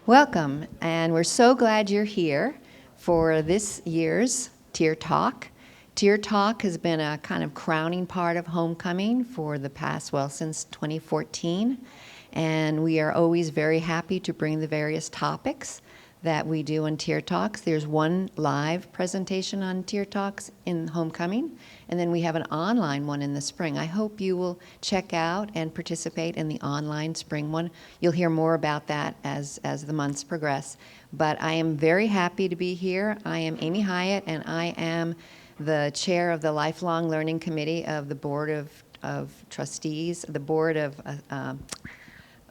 Welcome, and we're so glad you're here for this year's Tier Talk. Tier Talk has been a kind of crowning part of homecoming for the past, since 2014, and we are always very happy to bring the various topics that we do on Tier Talks. There's one live presentation on Tier Talks in homecoming, and then we have an online one in the spring. I hope you will check out and participate in the online spring one. You'll hear more about that as the months progress. But I am very happy to be here. I am Amy Hyatt, and I am the chair of the Lifelong Learning Committee of the Board of Trustees, the Board of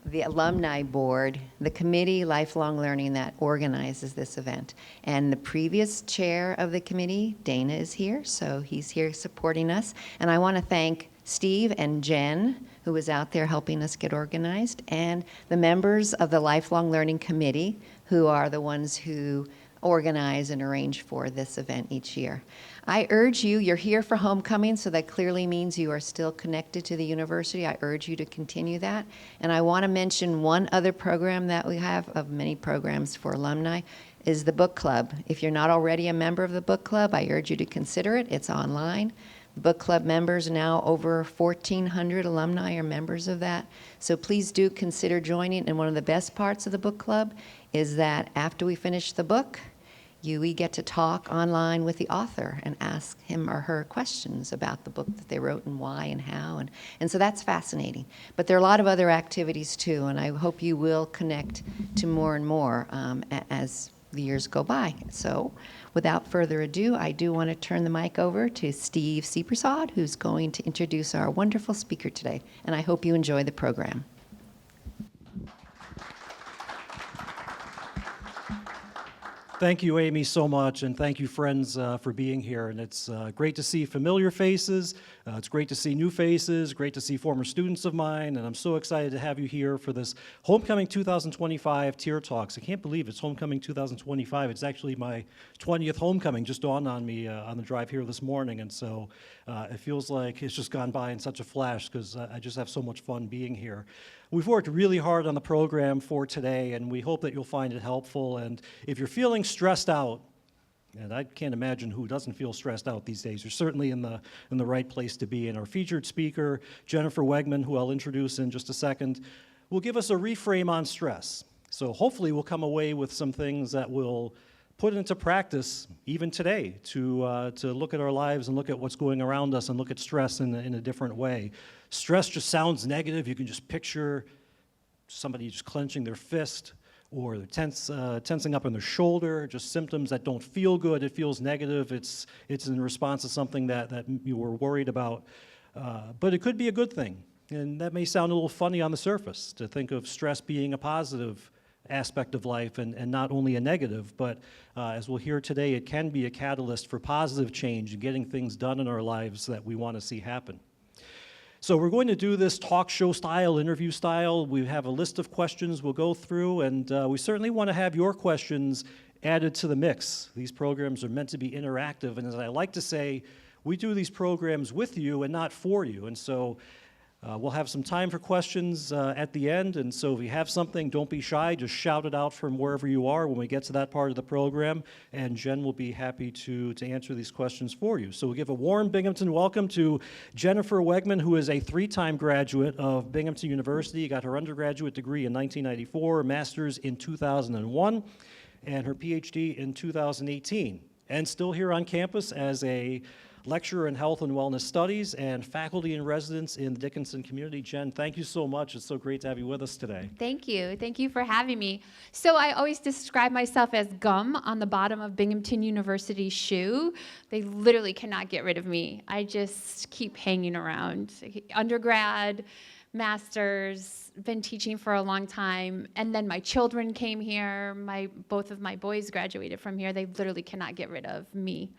the Alumni Board, the committee, Lifelong Learning, that organizes this event. And the previous chair of the committee, Dana, is here, so he's here supporting us. And I want to thank Steve and Jen, who was out there helping us get organized, and the members of the Lifelong Learning Committee, who are the ones who organize and arrange for this event each year. I urge you, you're here for homecoming, so that clearly means you are still connected to the university. I urge you to continue that. And I want to mention one other program that we have, of many programs for alumni, is the book club. If you're not already a member of the book club, I urge you to consider it. It's online. The book club members, now over 1,400 alumni are members of that. So please do consider joining. And one of the best parts of the book club is that after we finish the book, we get to talk online with the author and ask him or her questions about the book that they wrote and why and how. And so that's fascinating. But there are a lot of other activities too, and I hope you will connect to more and more as the years go by. So without further ado, I do want to turn the mic over to Steve Seepersaud, who's going to introduce our wonderful speaker today. And I hope you enjoy the program. Thank you, Amy, so much, and thank you, friends, for being here. And it's great to see familiar faces. It's great to see new faces, great to see former students of mine, and I'm so excited to have you here for this Homecoming 2025 Tier Talks. I can't believe it's Homecoming 2025. It's actually my 20th homecoming, just dawned on me on the drive here this morning, and so it feels like it's just gone by in such a flash because I just have so much fun being here. We've worked really hard on the program for today, and we hope that you'll find it helpful. And if you're feeling stressed out, and I can't imagine who doesn't feel stressed out these days, you're certainly in the right place to be. And our featured speaker, Jennifer Wegmann, who I'll introduce in just a second, will give us a reframe on stress. So hopefully we'll come away with some things that will put into practice even today to look at our lives and look at what's going around us and look at stress in a different way. Stress just sounds negative. You can just picture somebody just clenching their fist or tensing up in their shoulder, just symptoms that don't feel good. It feels negative. It's in response to something that you were worried about. But it could be a good thing. And that may sound a little funny on the surface to think of stress being a positive aspect of life and not only a negative, but as we'll hear today, it can be a catalyst for positive change and getting things done in our lives that we want to see happen. So we're going to do this talk show style, interview style. We have a list of questions we'll go through, and we certainly want to have your questions added to the mix. These programs are meant to be interactive, and as I like to say, we do these programs with you and not for you, and so we'll have some time for questions at the end, and so if you have something, don't be shy. Just shout it out from wherever you are when we get to that part of the program, and Jen will be happy to answer these questions for you. So we'll give a warm Binghamton welcome to Jennifer Wegmann, who is a 3-time graduate of Binghamton University, got her undergraduate degree in 1994, a master's in 2001, and her PhD in 2018, and still here on campus as a lecturer in health and wellness studies and faculty in residence in the Dickinson Community. Jen, thank you so much. It's so great to have you with us today. Thank you. Thank you for having me. So I always describe myself as gum on the bottom of Binghamton University's shoe. They literally cannot get rid of me. I just keep hanging around. Undergrad, master's, been teaching for a long time, and then my children came here. Both of my boys graduated from here. They literally cannot get rid of me.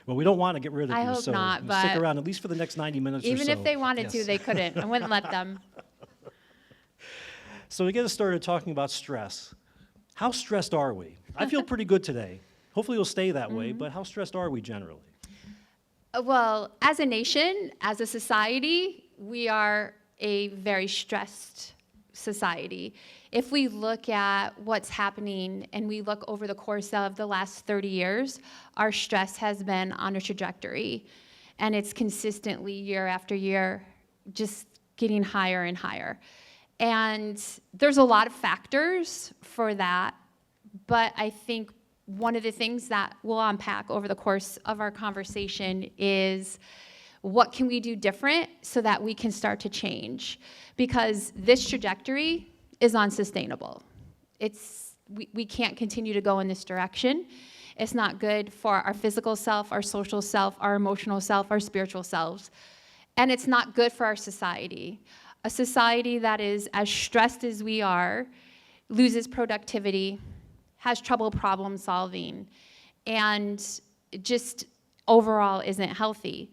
Well, we don't want to get rid of I you, hope so not, but stick around at least for the next 90 minutes or so. Even if they wanted to, they couldn't. I wouldn't let them. So to get us started talking about stress, how stressed are we? I feel pretty good today. Hopefully it'll stay that way, but how stressed are we generally? Well, as a nation, as a society, we are a very stressed society. if we look at what's happening and we look over the course of the last 30 years, our stress has been on a trajectory. And it's consistently year after year just getting higher and higher. And there's a lot of factors for that. But I think one of the things that we'll unpack over the course of our conversation is what can we do different so that we can start to change? Because this trajectory is unsustainable. We can't continue to go in this direction. It's not good for our physical self, our social self, our emotional self, our spiritual selves. And it's not good for our society. A society that is as stressed as we are loses productivity, has trouble problem solving, and just overall isn't healthy.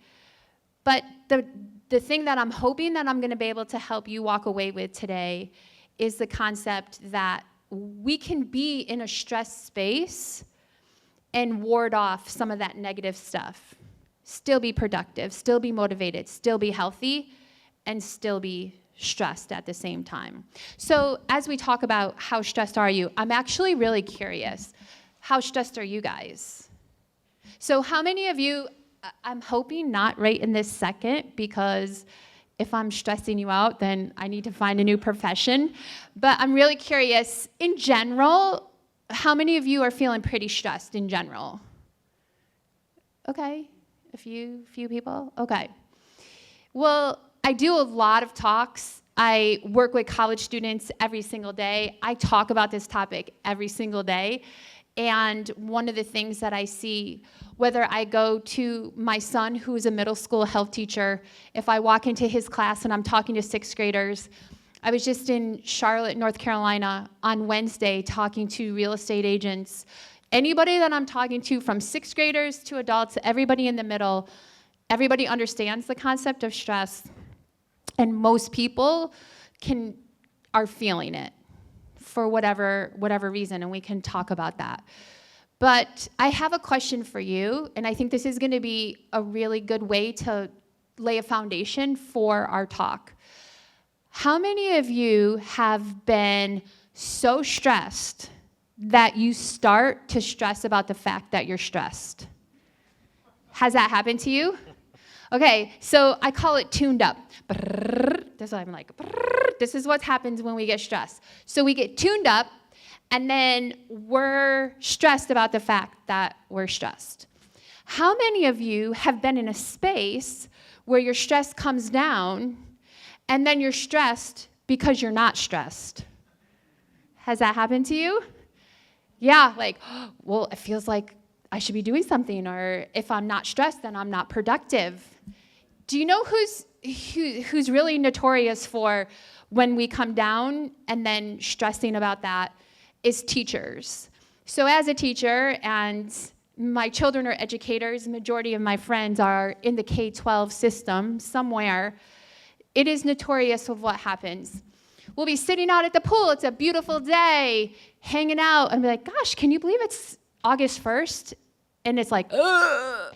But the thing that I'm hoping that I'm going to be able to help you walk away with today is the concept that we can be in a stressed space and ward off some of that negative stuff. Still be productive, still be motivated, still be healthy, and still be stressed at the same time. So as we talk about how stressed are you, I'm actually really curious. How stressed are you guys? So how many of you, I'm hoping not right in this second, because if I'm stressing you out, then I need to find a new profession. But I'm really curious, in general, how many of you are feeling pretty stressed in general? Okay, a few people, okay. Well, I do a lot of talks. I work with college students every single day. I talk about this topic every single day. And one of the things that I see, whether I go to my son, who's a middle school health teacher, if I walk into his class and I'm talking to sixth graders, I was just in Charlotte, North Carolina on Wednesday talking to real estate agents. Anybody that I'm talking to, from sixth graders to adults, everybody in the middle, everybody understands the concept of stress. And most people are feeling it for whatever reason, and we can talk about that. But I have a question for you, and I think this is going to be a really good way to lay a foundation for our talk. How many of you have been so stressed that you start to stress about the fact that you're stressed? Has that happened to you? Okay, so I call it tuned up. That's what I'm like. This is what happens when we get stressed. So we get tuned up, and then we're stressed about the fact that we're stressed. How many of you have been in a space where your stress comes down, and then you're stressed because you're not stressed? Has that happened to you? Yeah, like, well, it feels like I should be doing something, or if I'm not stressed, then I'm not productive. Do you know who's really notorious for when we come down and then stressing about that is teachers. So as a teacher, and my children are educators, majority of my friends are in the K-12 system somewhere, it is notorious of what happens. We'll be sitting out at the pool, it's a beautiful day, hanging out, and be like, gosh, can you believe it's August 1st? And it's like, ugh,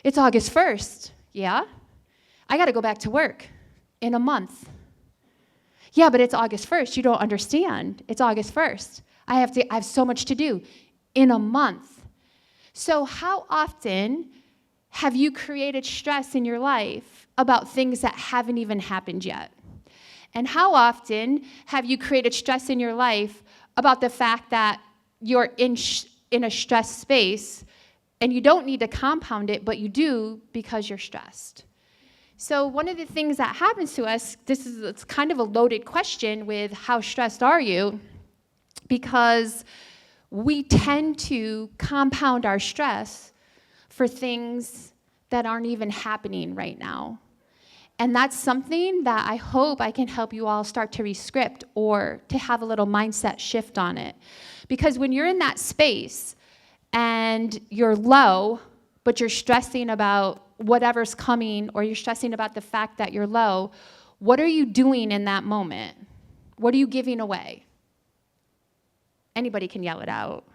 it's August 1st. Yeah? I got to go back to work in a month. Yeah, but it's August 1st. You don't understand. It's August 1st. I have so much to do in a month. So how often have you created stress in your life about things that haven't even happened yet? And how often have you created stress in your life about the fact that you're in a stressed space, and you don't need to compound it, but you do because you're stressed? So one of the things that happens to us, it's kind of a loaded question with how stressed are you, because we tend to compound our stress for things that aren't even happening right now. And that's something that I hope I can help you all start to rescript or to have a little mindset shift on it. Because when you're in that space and you're low, but you're stressing about whatever's coming, or you're stressing about the fact that you're low, what are you doing in that moment? What are you giving away? Anybody can yell it out.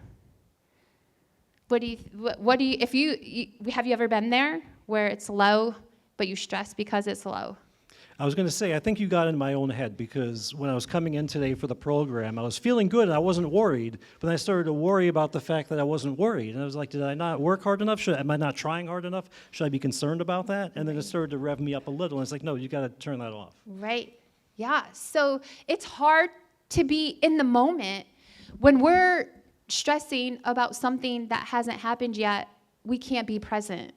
Have you ever been there where it's low, but you stress because it's low? I was going to say, I think you got in my own head, because when I was coming in today for the program, I was feeling good and I wasn't worried, but then I started to worry about the fact that I wasn't worried. And I was like, did I not work hard enough? Am I not trying hard enough? Should I be concerned about that? And then it started to rev me up a little, and it's like, no, you got to turn that off. Right. Yeah. So it's hard to be in the moment when we're stressing about something that hasn't happened yet. We can't be present.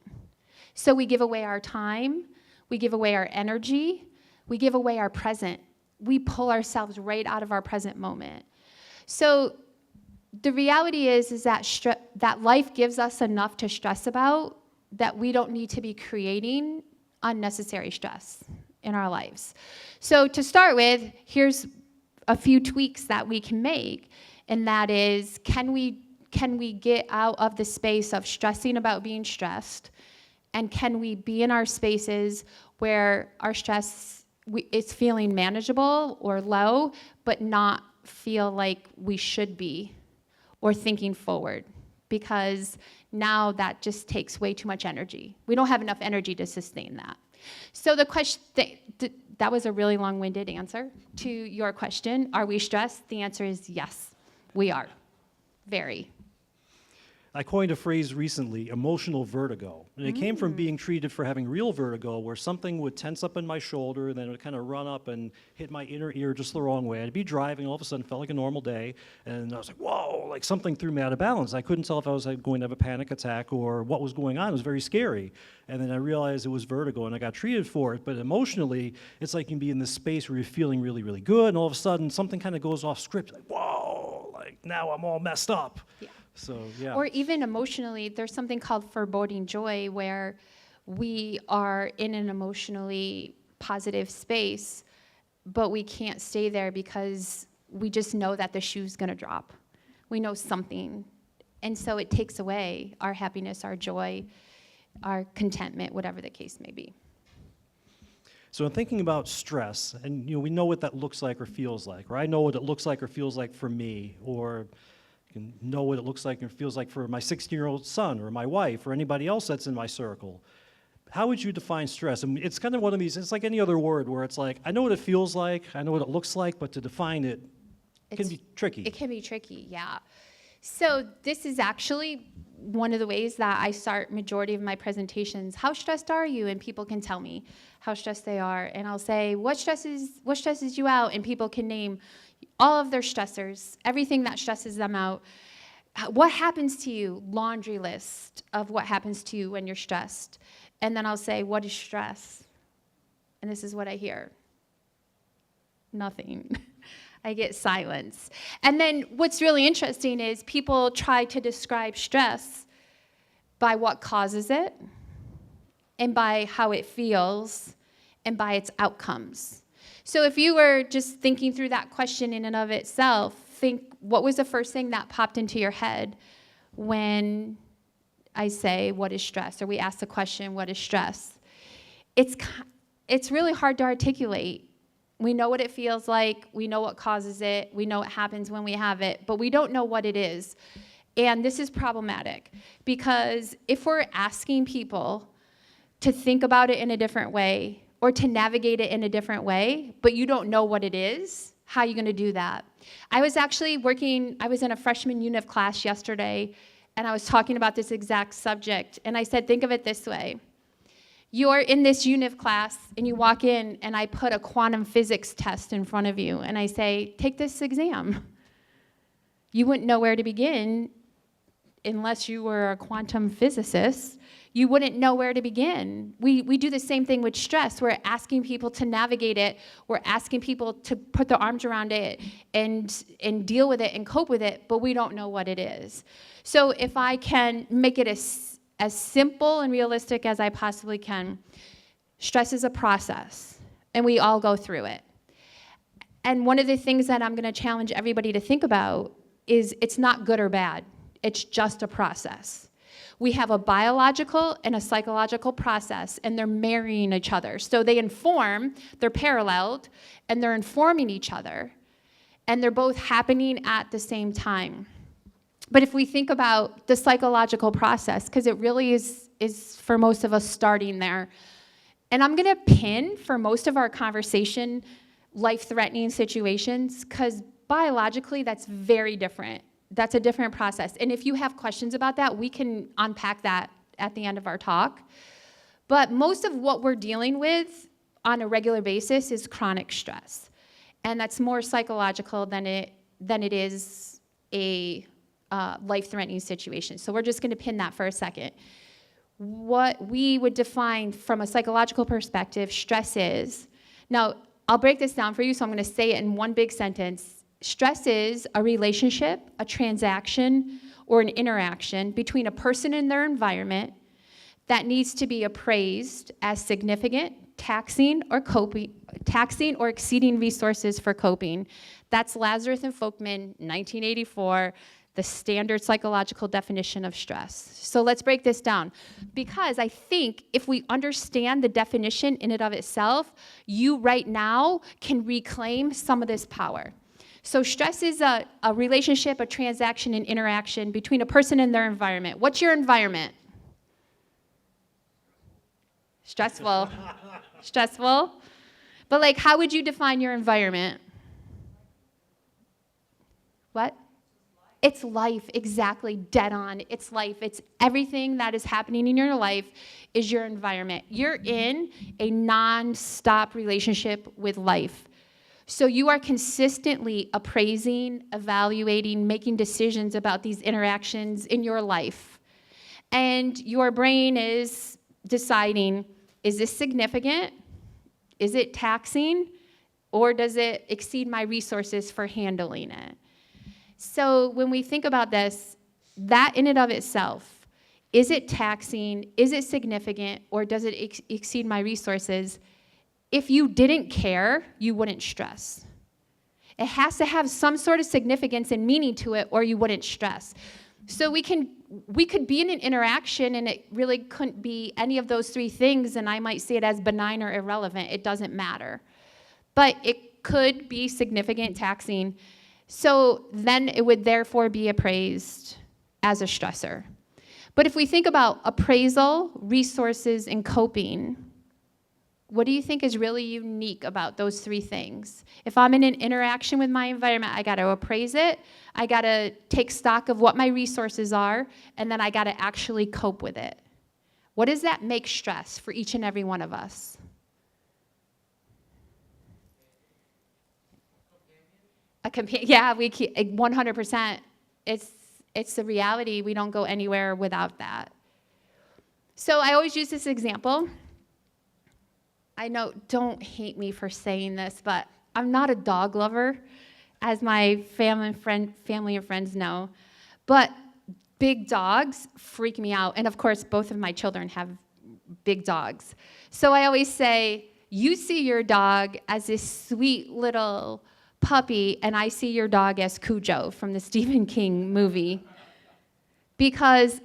So we give away our time, we give away our energy, we give away our present. We pull ourselves right out of our present moment. So the reality is that that life gives us enough to stress about, that we don't need to be creating unnecessary stress in our lives. So to start with, here's a few tweaks that we can make, and that is, can we get out of the space of stressing about being stressed, and can we be in our spaces where our stress it's feeling manageable or low, but not feel like we should be, or thinking forward, because now that just takes way too much energy. We don't have enough energy to sustain that. So the question, that was a really long-winded answer to your question. Are we stressed? The answer is yes, we are. Very. I coined a phrase recently, emotional vertigo. And it came from being treated for having real vertigo, where something would tense up in my shoulder, and then it would kind of run up and hit my inner ear just the wrong way. I'd be driving, all of a sudden, it felt like a normal day, and I was like, whoa, like something threw me out of balance. I couldn't tell if I was going to have a panic attack or what was going on. It was very scary. And then I realized it was vertigo, and I got treated for it. But emotionally, it's like you can be in this space where you're feeling really, really good, and all of a sudden, something kind of goes off script, like, whoa, like now I'm all messed up. Yeah. So, yeah. Or even emotionally, there's something called foreboding joy, where we are in an emotionally positive space, but we can't stay there because we just know that the shoe's going to drop. We know something. And so it takes away our happiness, our joy, our contentment, whatever the case may be. So in thinking about stress, and we know what that looks like or feels like, or I know what it looks like or feels like for me, or can know what it looks like and feels like for my 16-year-old son or my wife or anybody else that's in my circle. How would you define stress? I mean, it's kind of one of these, it's like any other word where it's like, I know what it feels like, I know what it looks like, but to define it, can be tricky. It can be tricky, yeah. So this is actually one of the ways that I start majority of my presentations. How stressed are you? And people can tell me how stressed they are. And I'll say, what stresses you out? And people can name all of their stressors, everything that stresses them out. What happens to you? Laundry list of what happens to you when you're stressed. And then I'll say, what is stress? And this is what I hear. Nothing. I get silence. And then what's really interesting is people try to describe stress by what causes it, and by how it feels, and by its outcomes. So if you were just thinking through that question in and of itself, think, what was the first thing that popped into your head when I say, what is stress? Or we ask the question, what is stress? It's really hard to articulate. We know what it feels like, we know what causes it, we know what happens when we have it, but we don't know what it is. And this is problematic, because if we're asking people to think about it in a different way, or to navigate it in a different way, but you don't know what it is, how are you gonna do that? I was in a freshman univ class yesterday, and I was talking about this exact subject, and I said, think of it this way. You're in this univ class, and you walk in, and I put a quantum physics test in front of you, and I say, take this exam. You wouldn't know where to begin unless you were a quantum physicist. You wouldn't know where to begin. We do the same thing with stress. We're asking people to navigate it. We're asking people to put their arms around it and deal with it and cope with it, but we don't know what it is. So if I can make it as simple and realistic as I possibly can, stress is a process, and we all go through it. And one of the things that I'm going to challenge everybody to think about is it's not good or bad. It's just a process. We have a biological and a psychological process, and they're marrying each other. So they inform, they're paralleled, and they're informing each other, and they're both happening at the same time. But if we think about the psychological process, because it really is for most of us starting there, And I'm going to pin for most of our conversation life-threatening situations, because biologically that's very different. That's a different process. And if you have questions about that, we can unpack that at the end of our talk. But most of what we're dealing with on a regular basis is chronic stress. And that's more psychological than it is a life-threatening situation. So we're just going to pin that for a second. What we would define from a psychological perspective, stress is. Now, I'll break this down for you, so I'm going to say it in one big sentence. Stress is a relationship, a transaction, or an interaction between a person and their environment that needs to be appraised as significant, taxing or exceeding resources for coping. That's Lazarus and Folkman, 1984, the standard psychological definition of stress. So let's break this down, because I think if we understand the definition in and of itself, you right now can reclaim some of this power. So stress is a relationship, a transaction, and interaction between a person and their environment. What's your environment? Stressful. Stressful. But like, how would you define your environment? What? It's life, exactly, dead on. It's life. It's everything that is happening in your life is your environment. You're in a non-stop relationship with life. So you are consistently appraising, evaluating, making decisions about these interactions in your life. And your brain is deciding, is this significant? Is it taxing? Or does it exceed my resources for handling it? So when we think about this, that in and of itself, is it taxing, is it significant, or does it exceed my resources? If you didn't care, you wouldn't stress. It has to have some sort of significance and meaning to it, or you wouldn't stress. So we could be in an interaction and it really couldn't be any of those three things, and I might see it as benign or irrelevant. It doesn't matter. But it could be significant, taxing. So then it would therefore be appraised as a stressor. But if we think about appraisal, resources, and coping, what do you think is really unique about those three things? If I'm in an interaction with my environment, I got to appraise it, I got to take stock of what my resources are, and then I got to actually cope with it. What does that make stress for each and every one of us? Yeah, we keep 100%. It's the reality. We don't go anywhere without that. So I always use this example. I know, don't hate me for saying this, but I'm not a dog lover, as my family and friends know. But big dogs freak me out. And of course, both of my children have big dogs. So I always say, you see your dog as this sweet little puppy, and I see your dog as Cujo from the Stephen King movie. Because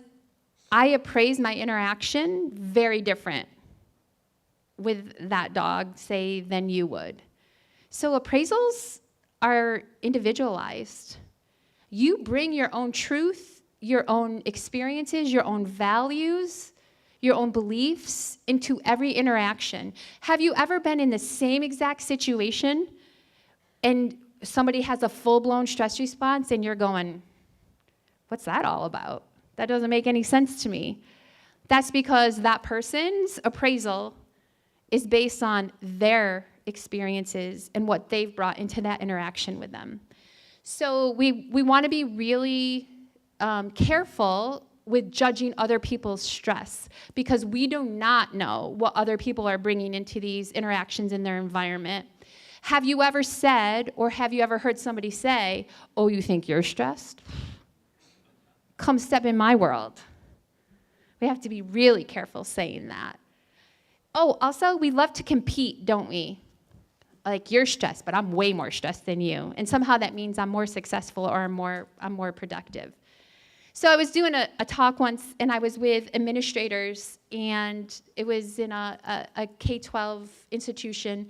I appraise my interaction very different with that dog, say, than you would. So appraisals are individualized. You bring your own truth, your own experiences, your own values, your own beliefs into every interaction. Have you ever been in the same exact situation and somebody has a full-blown stress response and you're going, what's that all about? That doesn't make any sense to me. That's because that person's appraisal is based on their experiences and what they've brought into that interaction with them. So we want to be really careful with judging other people's stress, because we do not know what other people are bringing into these interactions in their environment. Have you ever said, or have you ever heard somebody say, oh, you think you're stressed? Come step in my world. We have to be really careful saying that. Oh, also, we love to compete, don't we? Like, you're stressed, but I'm way more stressed than you. And somehow that means I'm more successful or I'm more productive. So I was doing a talk once, and I was with administrators, and it was in a K-12 institution,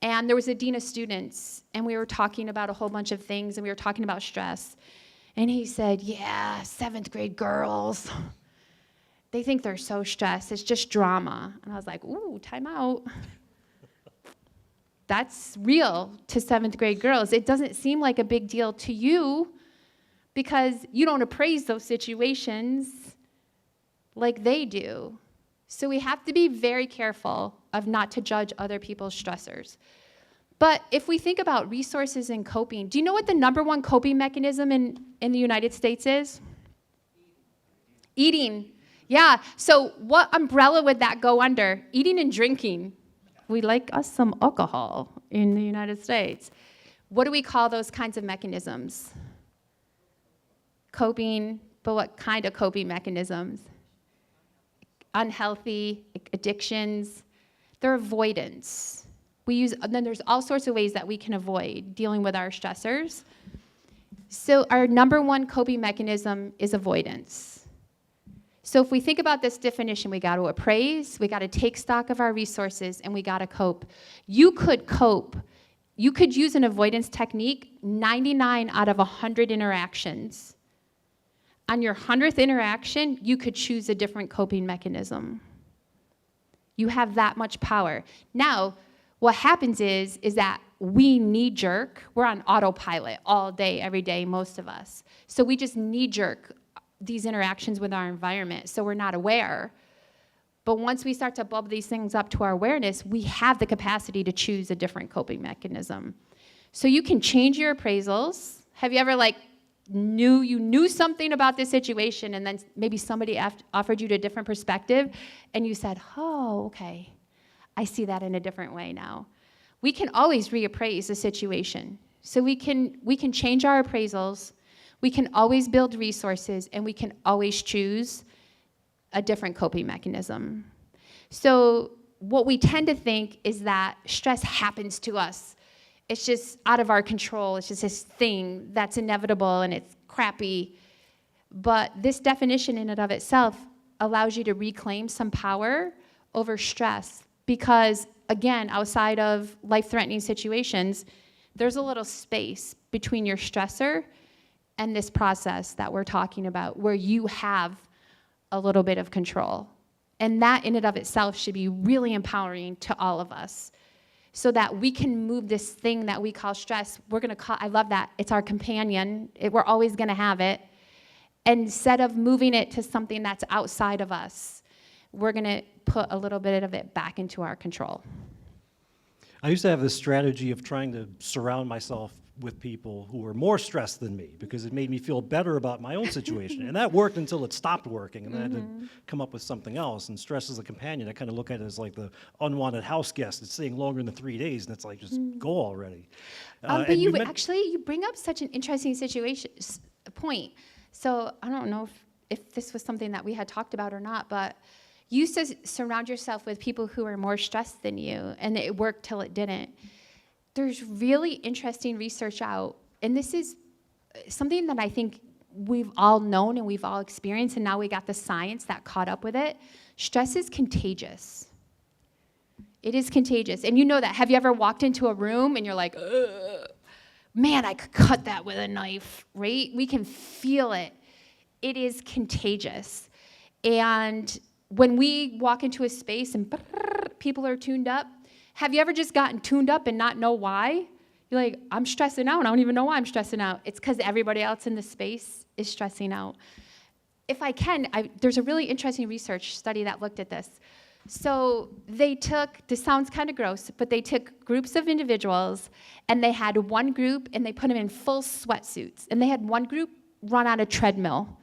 and there was a dean of students, and we were talking about a whole bunch of things, and we were talking about stress. And he said, yeah, 7th grade girls. They think they're so stressed. It's just drama. And I was like, ooh, time out. That's real to 7th grade girls. It doesn't seem like a big deal to you because you don't appraise those situations like they do. So we have to be very careful of not to judge other people's stressors. But if we think about resources and coping, do you know what the #1 coping mechanism in the United States is? Eating. Yeah, so what umbrella would that go under? Eating and drinking. We like us some alcohol in the United States. What do we call those kinds of mechanisms? Coping, but what kind of coping mechanisms? Unhealthy, addictions. They're avoidance. And then there's all sorts of ways that we can avoid dealing with our stressors. So our #1 coping mechanism is avoidance. So if we think about this definition, we got to appraise, we got to take stock of our resources, and we got to cope. You could cope. You could use an avoidance technique 99 out of 100 interactions. On your 100th interaction, you could choose a different coping mechanism. You have that much power. Now, what happens is that we knee-jerk. We're on autopilot all day, every day, most of us. So we just knee-jerk these interactions with our environment, so we're not aware. But once we start to bubble these things up to our awareness, we have the capacity to choose a different coping mechanism. So you can change your appraisals. Have you ever knew something about this situation, and then maybe somebody offered you a different perspective, and you said, oh, okay, I see that in a different way now. We can always reappraise a situation. So we can change our appraisals, we can always build resources, and we can always choose a different coping mechanism. So what we tend to think is that stress happens to us. It's just out of our control. It's just this thing that's inevitable and it's crappy. But this definition in and of itself allows you to reclaim some power over stress because, again, outside of life-threatening situations, there's a little space between your stressor and this process that we're talking about where you have a little bit of control. And that in and of itself should be really empowering to all of us so that we can move this thing that we call stress. I love that, it's our companion. We're always gonna have it. And instead of moving it to something that's outside of us, we're gonna put a little bit of it back into our control. I used to have this strategy of trying to surround myself with people who were more stressed than me because it made me feel better about my own situation. And that worked until it stopped working, and then I had to come up with something else. And stress as a companion, I kind of look at it as like the unwanted house guest. It's staying longer than 3 days, and it's like, just go already. But you bring up such an interesting point. So I don't know if this was something that we had talked about or not, but you used to surround yourself with people who are more stressed than you, and it worked till it didn't. There's really interesting research out, and this is something that I think we've all known and we've all experienced, and now we got the science that caught up with it. Stress is contagious. It is contagious, and you know that. Have you ever walked into a room and you're like, ugh, man, I could cut that with a knife, right? We can feel it. It is contagious. And when we walk into a space and people are tuned up, have you ever just gotten tuned up and not know why? You're like, I'm stressing out. I don't even know why I'm stressing out. It's because everybody else in the space is stressing out. If I can, there's a really interesting research study that looked at this. So they took, this sounds kind of gross, but they took groups of individuals, and they had one group, and they put them in full sweatsuits. And they had one group run on a treadmill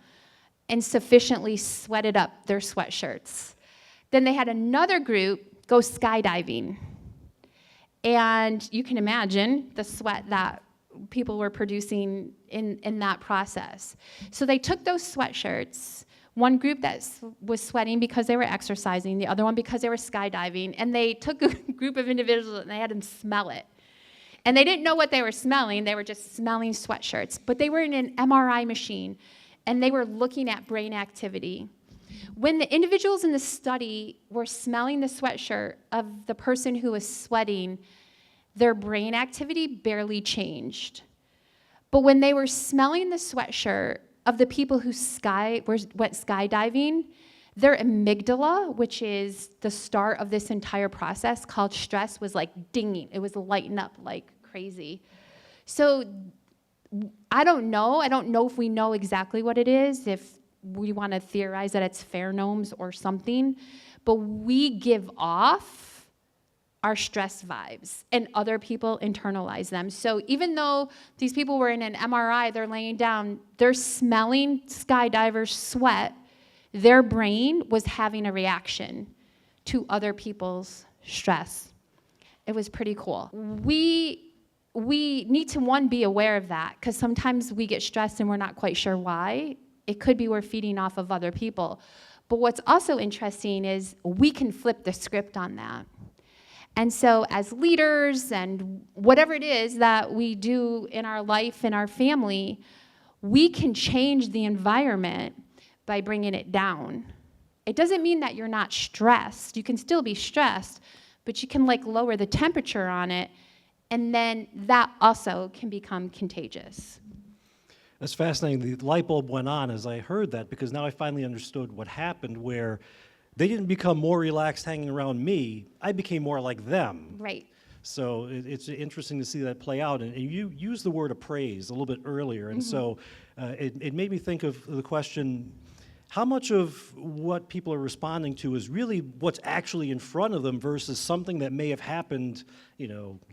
and sufficiently sweated up their sweatshirts. Then they had another group go skydiving. And you can imagine the sweat that people were producing in that process. So they took those sweatshirts, one group that was sweating because they were exercising, the other one because they were skydiving, and they took a group of individuals and they had them smell it. And they didn't know what they were smelling, they were just smelling sweatshirts. But they were in an MRI machine, and they were looking at brain activity. When the individuals in the study were smelling the sweatshirt of the person who was sweating, their brain activity barely changed. But when they were smelling the sweatshirt of the people who went skydiving, Their amygdala, which is the start of this entire process called stress, was like dinging. It was lighting up like crazy. So I don't know. I don't know if we know exactly what it is, if we want to theorize that it's pheromones or something, but we give off our stress vibes and other people internalize them. So even though these people were in an MRI, they're laying down, they're smelling skydivers' sweat, their brain was having a reaction to other people's stress. It was pretty cool. We need to, one, be aware of that, because sometimes we get stressed and we're not quite sure why. It could be we're feeding off of other people. But what's also interesting is we can flip the script on that. And so as leaders and whatever it is that we do in our life, in our family, we can change the environment by bringing it down. It doesn't mean that you're not stressed. You can still be stressed, but you can like lower the temperature on it, and then that also can become contagious. That's fascinating. The light bulb went on as I heard that, because now I finally understood what happened, where they didn't become more relaxed hanging around me. I became more like them. Right. So it's interesting to see that play out. And you used the word appraise a little bit earlier. And so it made me think of the question, how much of what people are responding to is really what's actually in front of them versus something that may have happened,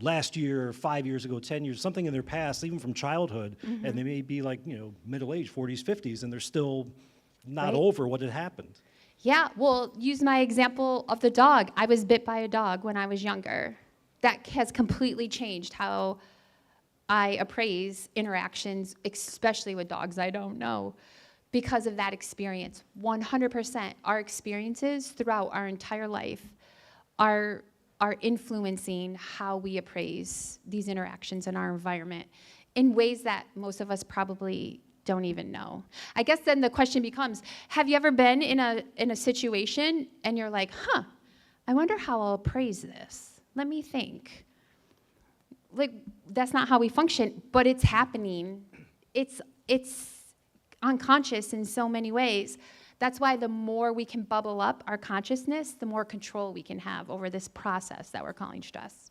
last year, 5 years ago, 10 years, something in their past, even from childhood, and they may be like, middle-aged, 40s, 50s, and they're still not Right. over what had happened. Yeah, well, use my example of the dog. I was bit by a dog when I was younger. That has completely changed how I appraise interactions, especially with dogs I don't know, because of that experience. 100%. Our experiences throughout our entire life are influencing how we appraise these interactions in our environment in ways that most of us probably don't even know. I guess then the question becomes, have you ever been in a situation and you're like, I wonder how I'll appraise this? Let me think. Like, that's not how we function, but it's happening. It's unconscious in so many ways. That's why the more we can bubble up our consciousness, the more control we can have over this process that we're calling stress.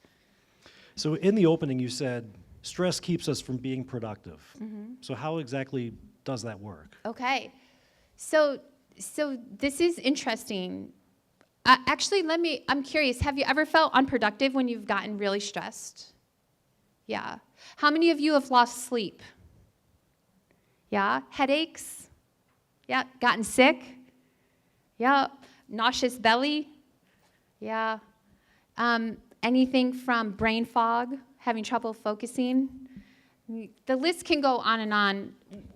So in the opening, you said stress keeps us from being productive. So how exactly does that work? Okay, so this is interesting. Actually, I'm curious, have you ever felt unproductive when you've gotten really stressed? Yeah. How many of you have lost sleep? Yeah. Headaches? Yeah. Gotten sick? Yeah. Nauseous belly? Yeah. Anything from brain fog, having trouble focusing? The list can go on and on.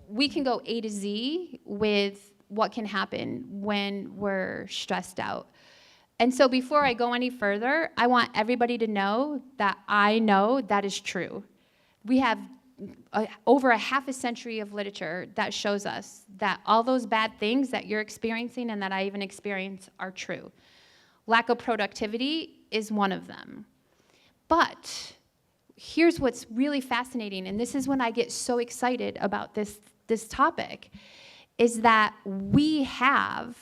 We can go A to Z with what can happen when we're stressed out. And so before I go any further, I want everybody to know that I know that is true. We have over a half a century of literature that shows us that all those bad things that you're experiencing and that I even experience are true. Lack of productivity is one of them. But here's what's really fascinating, and this is when I get so excited about this topic, is that we have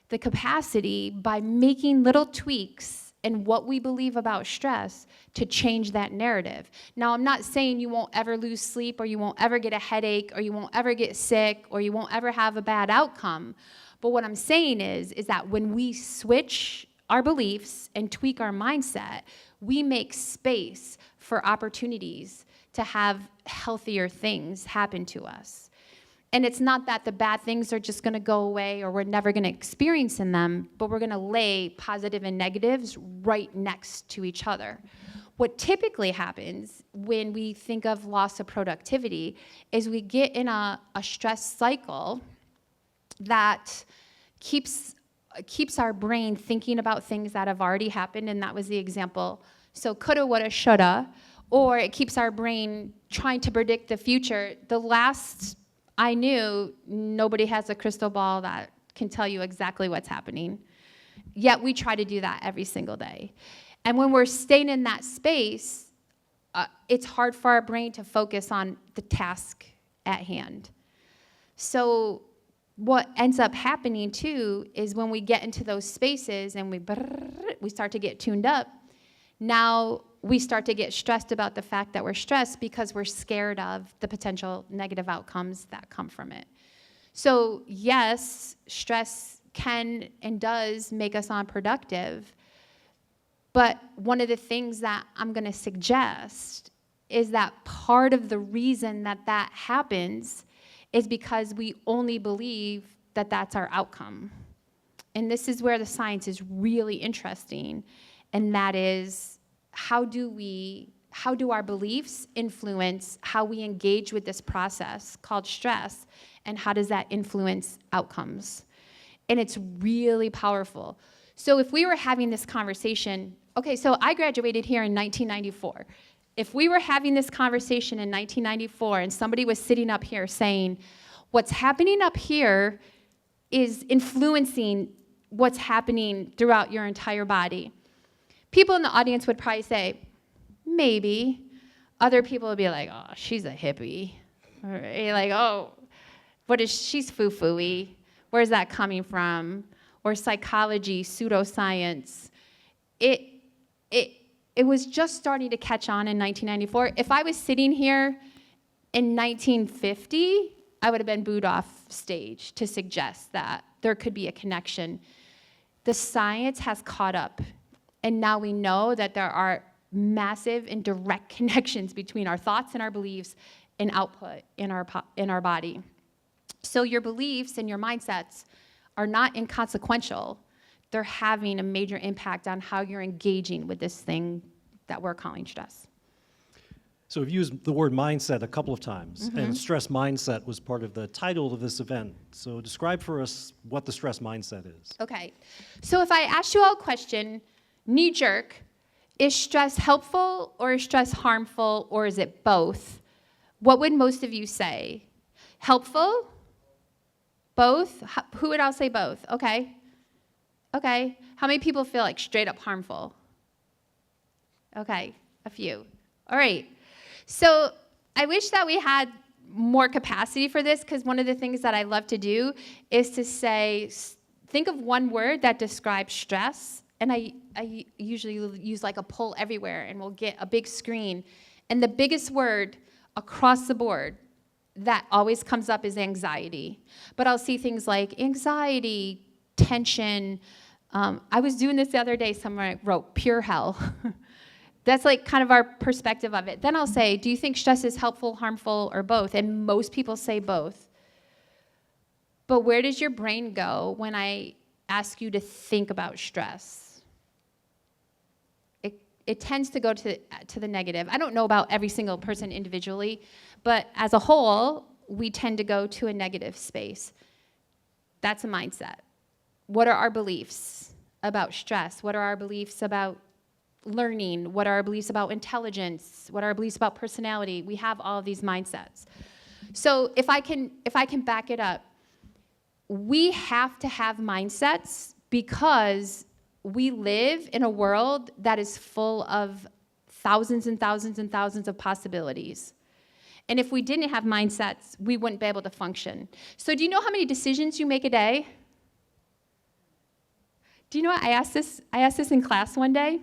the capacity, by making little tweaks in what we believe about stress, to change that narrative. Now, I'm not saying you won't ever lose sleep, or you won't ever get a headache, or you won't ever get sick, or you won't ever have a bad outcome. But what I'm saying is that when we switch our beliefs and tweak our mindset, we make space for opportunities to have healthier things happen to us. And it's not that the bad things are just going to go away or we're never going to experience them, but we're going to lay positive and negatives right next to each other. What typically happens when we think of loss of productivity is we get in a stress cycle that keeps our brain thinking about things that have already happened, and that was the example. So coulda, woulda, shoulda, or it keeps our brain trying to predict the future. The last I knew, nobody has a crystal ball that can tell you exactly what's happening. Yet we try to do that every single day. And when we're staying in that space, it's hard for our brain to focus on the task at hand. So what ends up happening too is when we get into those spaces and we start to get tuned up, now we start to get stressed about the fact that we're stressed because we're scared of the potential negative outcomes that come from it. So yes, stress can and does make us unproductive, but one of the things that I'm going to suggest is that part of the reason that that happens is because we only believe that that's our outcome. And this is where the science is really interesting, and that is how do our beliefs influence how we engage with this process called stress, and how does that influence outcomes? And it's really powerful. So if we were having this conversation, okay, so I graduated here in 1994. If we were having this conversation in 1994 and somebody was sitting up here saying, what's happening up here is influencing what's happening throughout your entire body, people in the audience would probably say, maybe. Other people would be like, oh, she's a hippie. Or like, oh, she's foo-foo-y. Where's that coming from? Or psychology, pseudoscience. It was just starting to catch on in 1994. If I was sitting here in 1950, I would have been booed off stage to suggest that there could be a connection. The science has caught up, and now we know that there are massive and direct connections between our thoughts and our beliefs and output in our body. So your beliefs and your mindsets are not inconsequential. They're having a major impact on how you're engaging with this thing that we're calling stress. So we've used the word mindset a couple of times, and stress mindset was part of the title of this event. So describe for us what the stress mindset is. Okay, so if I ask you all a question, knee-jerk, is stress helpful or is stress harmful, or is it both? What would most of you say? Helpful? Both? Who would all say both? Okay. Okay. How many people feel like straight up harmful? Okay, a few. All right. So I wish that we had more capacity for this, because one of the things that I love to do is to say, think of one word that describes stress. And I usually use like a poll everywhere, and we'll get a big screen. And the biggest word across the board that always comes up is anxiety. But I'll see things like anxiety, tension. I was doing this the other day, someone wrote pure hell. That's like kind of our perspective of it. Then I'll say, do you think stress is helpful, harmful, or both? And most people say both. But where does your brain go when I ask you to think about stress? It tends to go to the negative. I don't know about every single person individually, but as a whole, we tend to go to a negative space. That's a mindset. What are our beliefs about stress? What are our beliefs about learning? What are our beliefs about intelligence? What are our beliefs about personality? We have all of these mindsets. So if I can back it up, we have to have mindsets because we live in a world that is full of thousands and thousands and thousands of possibilities. And if we didn't have mindsets, we wouldn't be able to function. So do you know how many decisions you make a day? Do you know what? I asked this in class one day,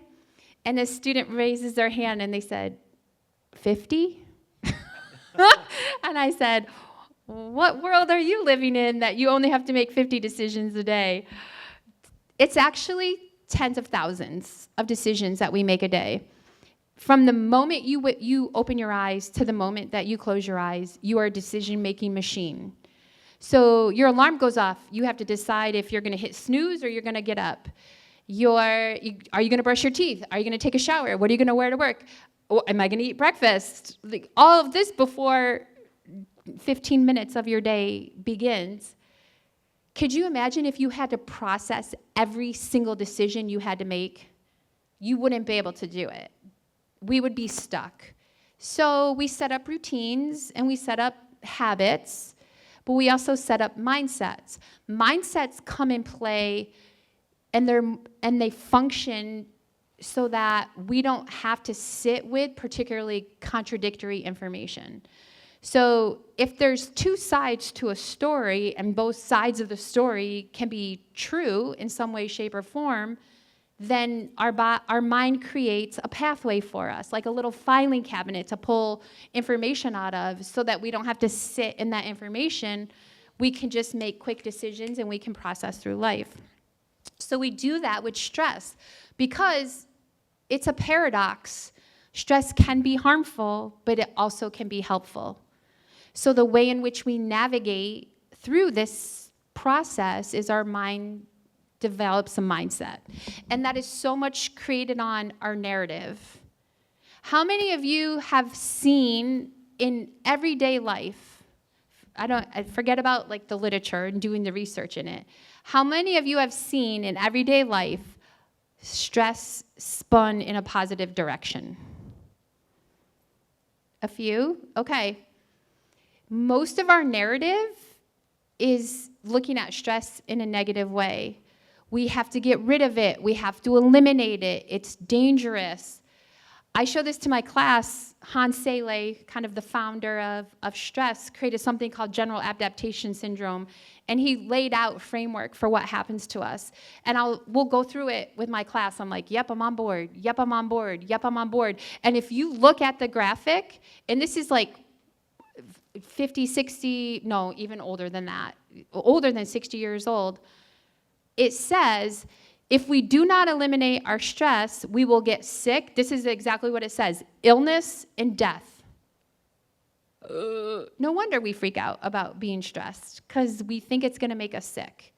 and a student raises their hand and they said, 50? And I said, what world are you living in that you only have to make 50 decisions a day? It's actually tens of thousands of decisions that we make a day. From the moment you open your eyes to the moment that you close your eyes, you are a decision-making machine. So your alarm goes off. You have to decide if you're going to hit snooze or you're going to get up. Are you going to brush your teeth? Are you going to take a shower? What are you going to wear to work? Am I going to eat breakfast? Like, all of this before 15 minutes of your day begins. Could you imagine if you had to process every single decision you had to make? You wouldn't be able to do it. We would be stuck. So we set up routines and we set up habits, but we also set up mindsets. Mindsets come in play and they function so that we don't have to sit with particularly contradictory information. So if there's two sides to a story and both sides of the story can be true in some way, shape, or form, then our mind creates a pathway for us, like a little filing cabinet to pull information out of so that we don't have to sit in that information. We can just make quick decisions and we can process through life. So we do that with stress because it's a paradox. Stress can be harmful, but it also can be helpful. So the way in which we navigate through this process is our mind develops a mindset. And that is so much created on our narrative. How many of you have seen in everyday life, I forget about like the literature and doing the research in it. How many of you have seen in everyday life stress spun in a positive direction? A few? Okay. Most of our narrative is looking at stress in a negative way. We have to get rid of it. We have to eliminate it. It's dangerous. I show this to my class. Hans Selye, kind of the founder of stress, created something called general adaptation syndrome, and he laid out a framework for what happens to us. And we'll go through it with my class. I'm like, yep, I'm on board. Yep, I'm on board. Yep, I'm on board. And if you look at the graphic, and this is like 50, 60, no, even older than that, older than 60 years old, it says, if we do not eliminate our stress, we will get sick. This is exactly what it says, illness and death. No wonder we freak out about being stressed, because we think it's going to make us sick.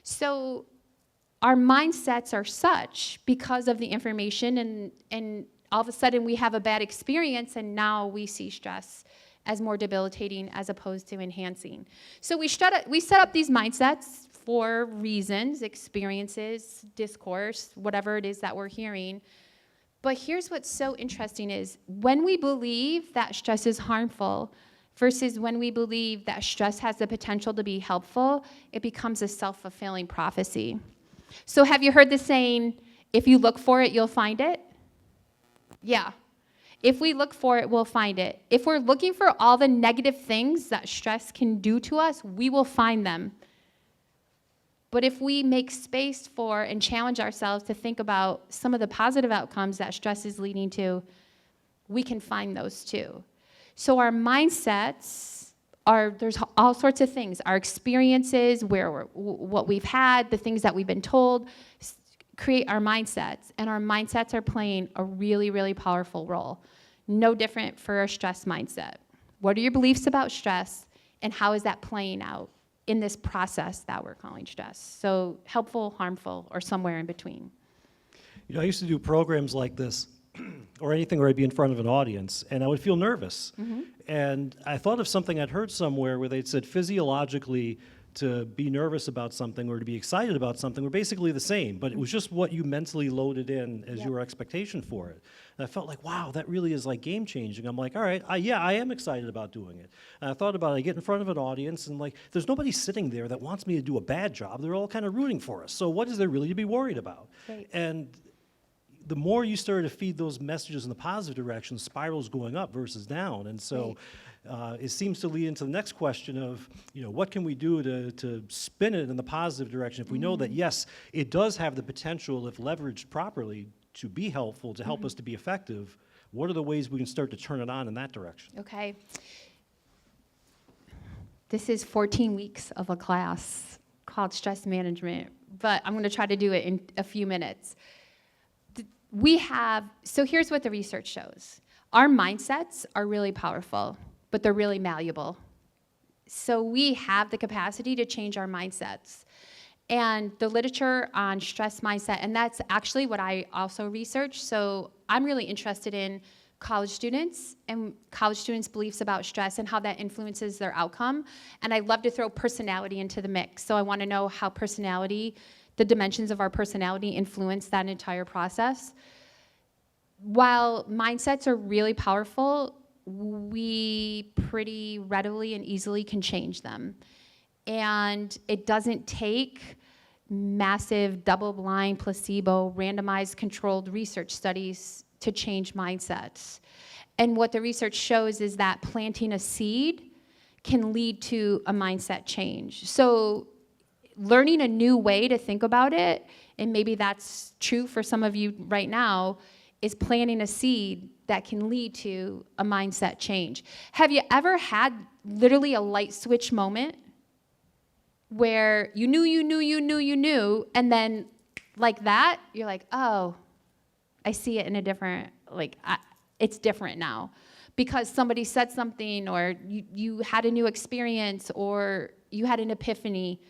So our mindsets are such because of the information, and all of a sudden we have a bad experience, and now we see stress as more debilitating as opposed to enhancing. So we set up these mindsets for reasons, experiences, discourse, whatever it is that we're hearing. But here's what's so interesting is when we believe that stress is harmful versus when we believe that stress has the potential to be helpful, it becomes a self-fulfilling prophecy. So have you heard the saying, if you look for it, you'll find it? Yeah. If we look for it, we'll find it. If we're looking for all the negative things that stress can do to us, we will find them. But if we make space for and challenge ourselves to think about some of the positive outcomes that stress is leading to, we can find those too. So our mindsets there's all sorts of things. Our experiences, what we've had, the things that we've been told, create our mindsets. And our mindsets are playing a really, really powerful role. No different for a stress mindset. What are your beliefs about stress, and how is that playing out in this process that we're calling stress? So helpful, harmful, or somewhere in between. You know, I used to do programs like this, or anything where I'd be in front of an audience, and I would feel nervous. Mm-hmm. And I thought of something I'd heard somewhere where they'd said physiologically to be nervous about something or to be excited about something were basically the same, but it was just what you mentally loaded in as your expectation for it. And I felt like, wow, that really is like game changing. I'm like, all right, I am excited about doing it. And I thought about it, I get in front of an audience and like, there's nobody sitting there that wants me to do a bad job. They're all kind of rooting for us. So what is there really to be worried about? Right. And the more you start to feed those messages in the positive direction, spirals going up versus down. And so it seems to lead into the next question of, you know, what can we do to spin it in the positive direction? If we know that, yes, it does have the potential, if leveraged properly, to be helpful, to help us to be effective, what are the ways we can start to turn it on in that direction? Okay. This is 14 weeks of a class called Stress Management, but I'm going to try to do it in a few minutes. So here's what the research shows. Our mindsets are really powerful, but they're really malleable. So we have the capacity to change our mindsets. And the literature on stress mindset, and that's actually what I also research. So I'm really interested in college students and college students' beliefs about stress and how that influences their outcome. And I love to throw personality into the mix. So I want to know how the dimensions of our personality influence that entire process. While mindsets are really powerful, we pretty readily and easily can change them. And it doesn't take massive double-blind, placebo, randomized controlled research studies to change mindsets. And what the research shows is that planting a seed can lead to a mindset change. So learning a new way to think about it, and maybe that's true for some of you right now, is planting a seed that can lead to a mindset change. Have you ever had literally a light switch moment where you knew, and then like that, you're like, oh, I see it in a different, it's different now. Because somebody said something, or you had a new experience, or you had an epiphany.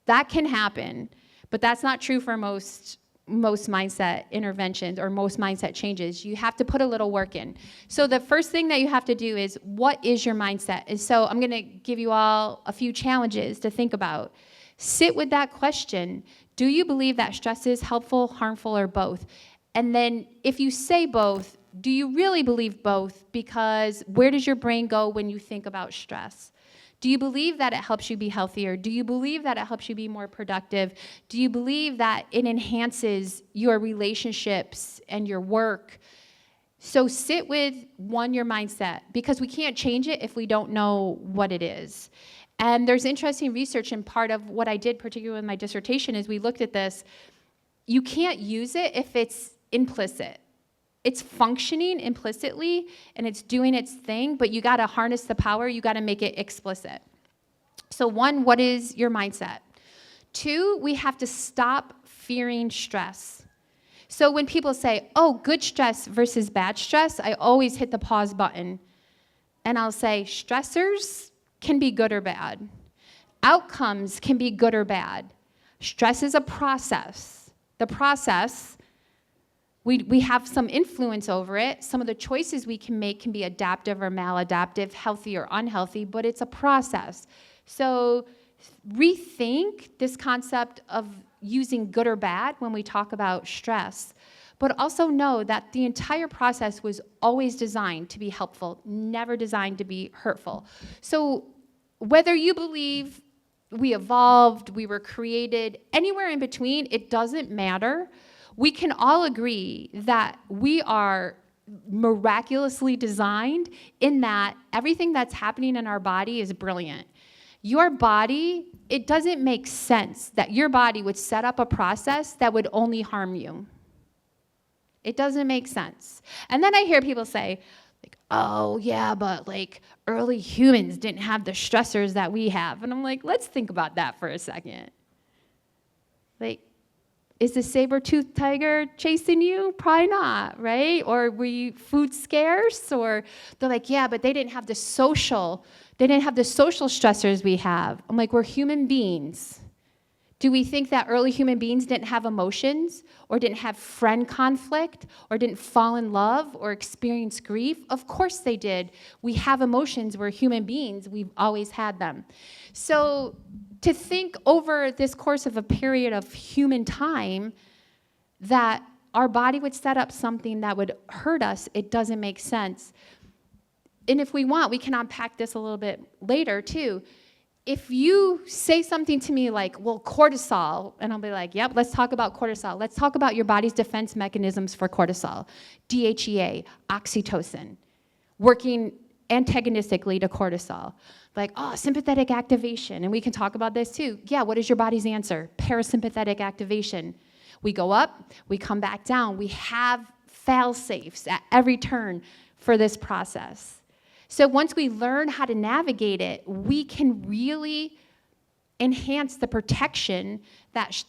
That can happen, but that's not true for most mindset interventions or most mindset changes. You have to put a little work in. So the first thing that you have to do is, what is your mindset? And so I'm gonna give you all a few challenges to think about. Sit with that question. Do you believe that stress is helpful, harmful, or both? And then if you say both, do you really believe both? Because where does your brain go when you think about stress? Do you believe that it helps you be healthier? Do you believe that it helps you be more productive? Do you believe that it enhances your relationships and your work? So sit with, one, your mindset, because we can't change it if we don't know what it is. And there's interesting research, and part of what I did, particularly in my dissertation, is we looked at this. You can't use it if it's implicit. It's functioning implicitly, and it's doing its thing, but you gotta harness the power, you gotta make it explicit. So one, what is your mindset? Two, we have to stop fearing stress. So when people say, oh, good stress versus bad stress, I always hit the pause button. And I'll say, stressors can be good or bad. Outcomes can be good or bad. Stress is a process. The process, we have some influence over it. Some of the choices we can make can be adaptive or maladaptive, healthy or unhealthy, but it's a process. So rethink this concept of using good or bad when we talk about stress, but also know that the entire process was always designed to be helpful, never designed to be hurtful. So whether you believe we evolved, we were created, anywhere in between, it doesn't matter. We can all agree that we are miraculously designed, in that everything that's happening in our body is brilliant. Your body, it doesn't make sense that your body would set up a process that would only harm you. It doesn't make sense. And then I hear people say, oh yeah, but early humans didn't have the stressors that we have. And I'm like, let's think about that for a second. Is the saber-toothed tiger chasing you? Probably not, right? Or were you food scarce? Or they're like, yeah, but they didn't have the social stressors we have. I'm like, we're human beings. Do we think that early human beings didn't have emotions, or didn't have friend conflict, or didn't fall in love, or experience grief? Of course they did. We have emotions. We're human beings. We've always had them. So to think over this course of a period of human time that our body would set up something that would hurt us, it doesn't make sense. And if we want, we can unpack this a little bit later too. If you say something to me like, well, cortisol, and I'll be like, yep, let's talk about cortisol. Let's talk about your body's defense mechanisms for cortisol. DHEA, oxytocin, working antagonistically to cortisol. Like, oh, sympathetic activation, and we can talk about this too. Yeah, what is your body's answer? Parasympathetic activation. We go up, we come back down. We have fail-safes at every turn for this process. So once we learn how to navigate it, we can really enhance the protection that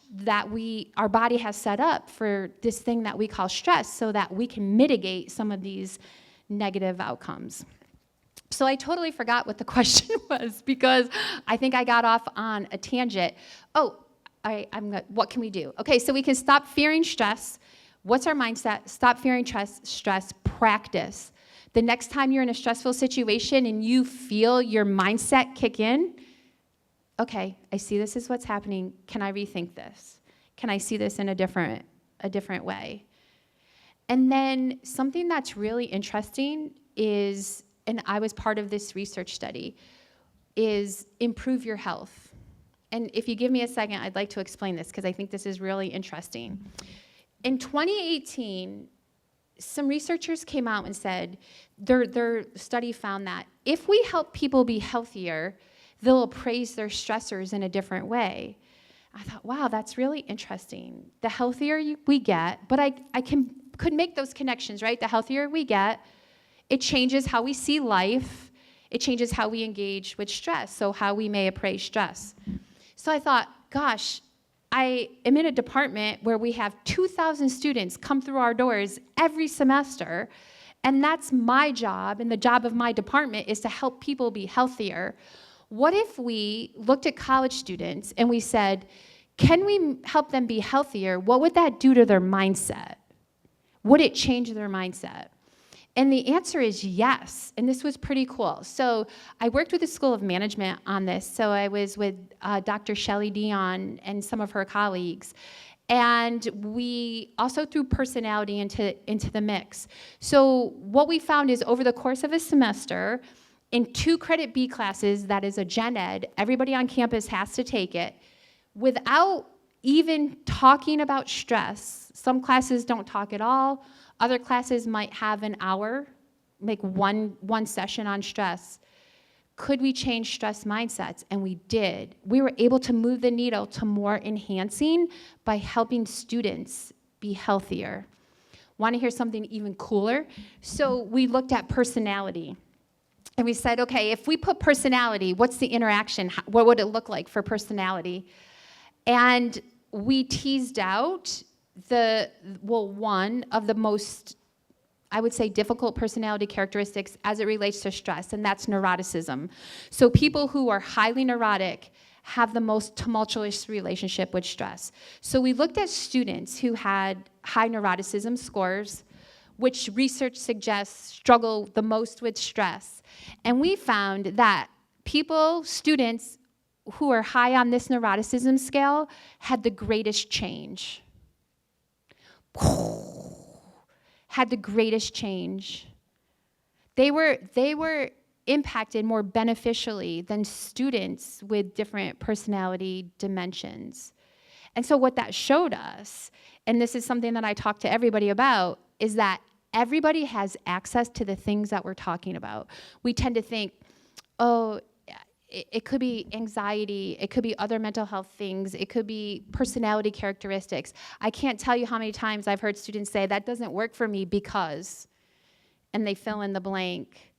our body has set up for this thing that we call stress, so that we can mitigate some of these negative outcomes. So I totally forgot what the question was, because I think I got off on a tangent. Oh, what can we do? Okay, so we can stop fearing stress. What's our mindset? Stop fearing stress, practice. The next time you're in a stressful situation and you feel your mindset kick in, okay, I see this is what's happening. Can I rethink this? Can I see this in a different way? And then something that's really interesting is, and I was part of this research study, is improve your health. And if you give me a second, I'd like to explain this, because I think this is really interesting. In 2018, some researchers came out and said their study found that if we help people be healthier, they'll appraise their stressors in a different way. I thought, wow, that's really interesting. The healthier we get, but I could make those connections, right? The healthier we get, it changes how we see life. It changes how we engage with stress, so how we may appraise stress. So I thought, gosh, I am in a department where we have 2,000 students come through our doors every semester, and that's my job, and the job of my department is to help people be healthier. What if we looked at college students and we said, can we help them be healthier? What would that do to their mindset? Would it change their mindset? And the answer is yes, and this was pretty cool. So I worked with the School of Management on this. So I was with Dr. Shelley Dion and some of her colleagues. And we also threw personality into the mix. So what we found is over the course of a semester, in 2 credit B classes, that is a gen ed, everybody on campus has to take it, without even talking about stress. Some classes don't talk at all. Other classes might have an hour, like one session on stress. Could we change stress mindsets? And we did. We were able to move the needle to more enhancing by helping students be healthier. Want to hear something even cooler? So we looked at personality. And we said, okay, if we put personality, what's the interaction? What would it look like for personality? And we teased out one of the most, I would say, difficult personality characteristics as it relates to stress, and that's neuroticism. So people who are highly neurotic have the most tumultuous relationship with stress. So we looked at students who had high neuroticism scores, which research suggests struggle the most with stress. And we found that students who are high on this neuroticism scale had the greatest change. Had the greatest change. They were impacted more beneficially than students with different personality dimensions. And so what that showed us, and this is something that I talk to everybody about, is that everybody has access to the things that we're talking about. We tend to think, oh, it could be anxiety, it could be other mental health things, it could be personality characteristics. I can't tell you how many times I've heard students say, that doesn't work for me because, and they fill in the blank.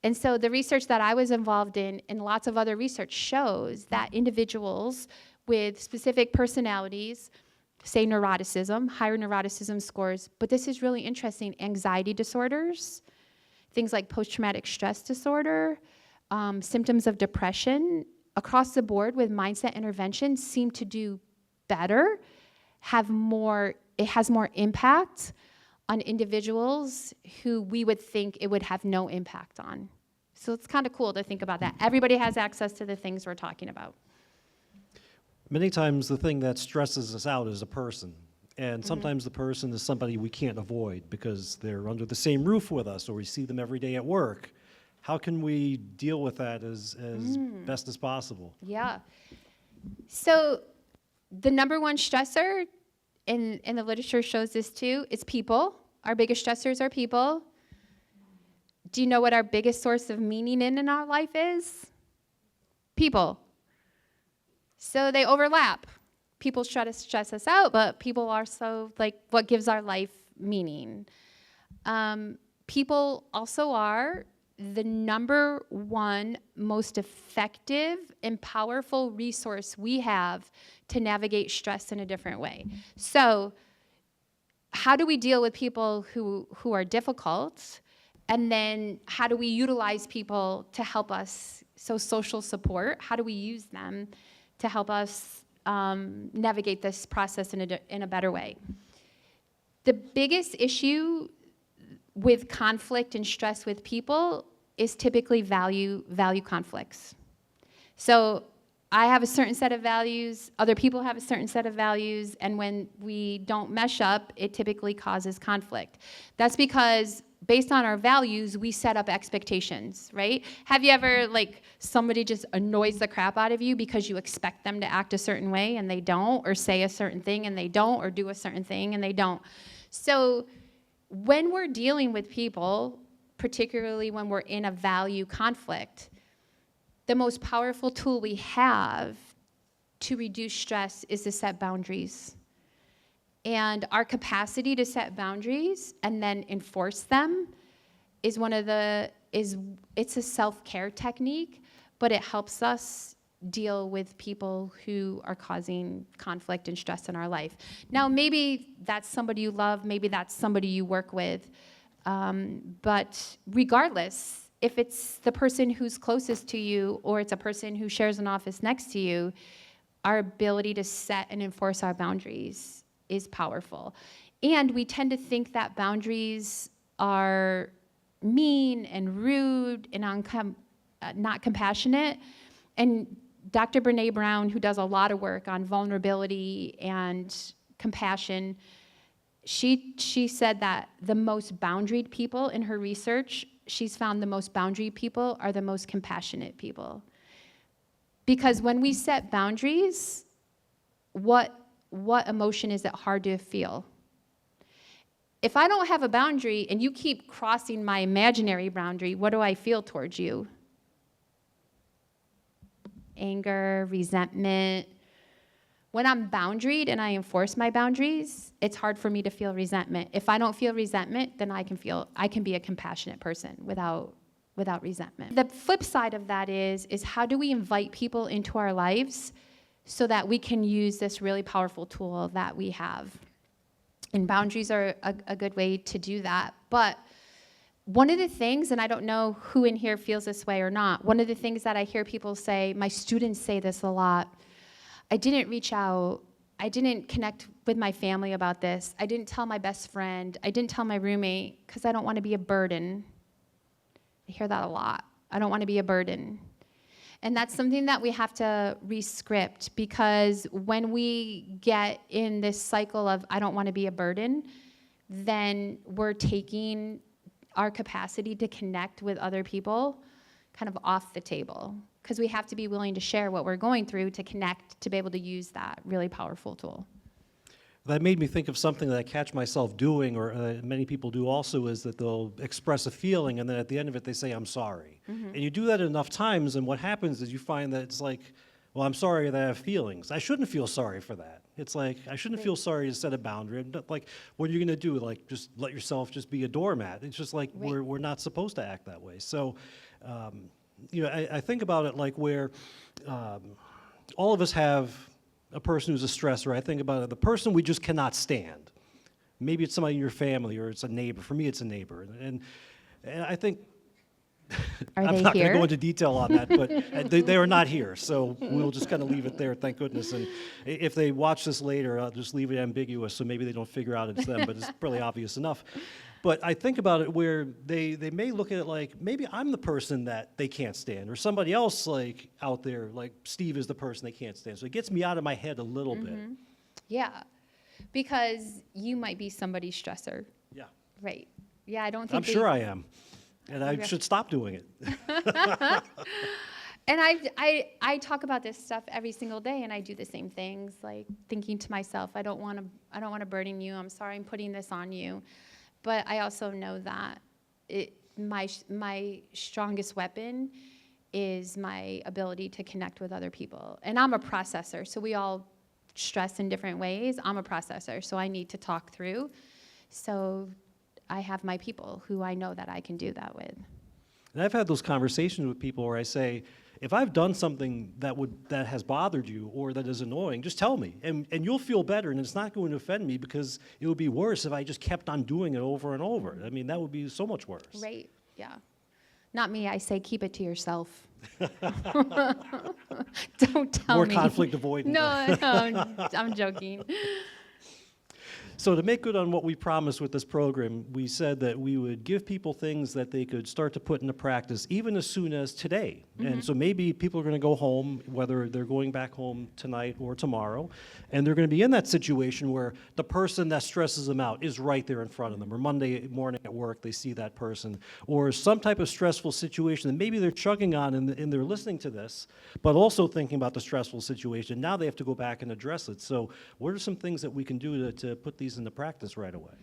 And so the research that I was involved in, and lots of other research, shows that individuals with specific personalities, say neuroticism, higher neuroticism scores, but this is really interesting, anxiety disorders, things like post-traumatic stress disorder, symptoms of depression, across the board with mindset intervention seem to do better, it has more impact on individuals who we would think it would have no impact on. So it's kind of cool to think about that. Everybody has access to the things we're talking about. Many times the thing that stresses us out is a person. And sometimes the person is somebody we can't avoid because they're under the same roof with us or we see them every day at work. How can we deal with that as best as possible? Yeah. So the number one stressor, and the literature shows this too, is people. Our biggest stressors are people. Do you know what our biggest source of meaning in our life is? People. So they overlap. People try to stress us out, but people are so like what gives our life meaning. People also are the number one most effective and powerful resource we have to navigate stress in a different way. So how do we deal with people who are difficult? And then how do we utilize people to help us? So social support, how do we use them to help us navigate this process in a better way? The biggest issue with conflict and stress with people is typically value conflicts. So I have a certain set of values, other people have a certain set of values, and when we don't mesh up, it typically causes conflict. That's because based on our values, we set up expectations, right? Have you ever, somebody just annoys the crap out of you because you expect them to act a certain way and they don't, or say a certain thing and they don't, or do a certain thing and they don't? So when we're dealing with people, particularly when we're in a value conflict, the most powerful tool we have to reduce stress is to set boundaries. And our capacity to set boundaries and then enforce them is it's a self-care technique, but it helps us deal with people who are causing conflict and stress in our life. Now, maybe that's somebody you love, maybe that's somebody you work with, but regardless, if it's the person who's closest to you or it's a person who shares an office next to you, our ability to set and enforce our boundaries is powerful. And we tend to think that boundaries are mean and rude and not compassionate. And Dr. Brene Brown, who does a lot of work on vulnerability and compassion, she said that the most boundaried people in her research, she's found the most boundaried people are the most compassionate people. Because when we set boundaries, what emotion is it hard to feel? If I don't have a boundary and you keep crossing my imaginary boundary, what do I feel towards you? Anger, resentment. When I'm boundaried and I enforce my boundaries, it's hard for me to feel resentment. If I don't feel resentment, then I can be a compassionate person without resentment. The flip side of that is how do we invite people into our lives so that we can use this really powerful tool that we have? And boundaries are a good way to do that. But one of the things, and I don't know who in here feels this way or not, one of the things that I hear people say, my students say this a lot, I didn't reach out, I didn't connect with my family about this, I didn't tell my best friend, I didn't tell my roommate because I don't want to be a burden. I hear that a lot. I don't want to be a burden. And that's something that we have to re-script, because when we get in this cycle of I don't want to be a burden, then we're taking our capacity to connect with other people kind of off the table, because we have to be willing to share what we're going through to connect, to be able to use that really powerful tool. That made me think of something that I catch myself doing, or many people do also, is that they'll express a feeling and then at the end of it they say, I'm sorry. And you do that enough times, and what happens is you find that it's like, well, I'm sorry that I have feelings. I shouldn't feel sorry for that. It's like, I shouldn't feel sorry to set a boundary. Like, what are you going to do? Like, just let yourself just be a doormat. It's just like, we're not supposed to act that way. So, I think about it like where all of us have a person who's a stressor. I think about it, the person we just cannot stand. Maybe it's somebody in your family or it's a neighbor. For me, it's a neighbor. And I think, Are I'm they not going to here? go into detail on that, but they are not here. So we'll just kind of leave it there, thank goodness. And if they watch this later, I'll just leave it ambiguous so maybe they don't figure out it's them, but it's probably obvious enough. But I think about it where they may look at it like, maybe I'm the person that they can't stand, or somebody else like out there, like Steve is the person they can't stand. So it gets me out of my head a little bit. Yeah, because you might be somebody's stressor. Yeah. Right. Yeah, I don't think I'm sure I am. And I should stop doing it. And I talk about this stuff every single day, and I do the same things, like thinking to myself, I don't want to burden you. I'm sorry I'm putting this on you. But I also know that my strongest weapon is my ability to connect with other people. And I'm a processor, so we all stress in different ways. I'm a processor, so I need to talk through. So I have my people who I know that I can do that with. And I've had those conversations with people where I say, if I've done something that has bothered you or that is annoying, just tell me, and you'll feel better, and it's not going to offend me, because it would be worse if I just kept on doing it over and over. I mean, that would be so much worse. Right, yeah. Not me, I say keep it to yourself. Don't tell More me. conflict avoidance. No, I'm joking. So to make good on what we promised with this program, we said that we would give people things that they could start to put into practice even as soon as today. And so maybe people are going to go home, whether they're going back home tonight or tomorrow, and they're going to be in that situation where the person that stresses them out is right there in front of them, or Monday morning at work they see that person, or some type of stressful situation that maybe they're chugging on and they're listening to this, but also thinking about the stressful situation. Now they have to go back and address it. So what are some things that we can do to put these into practice right away?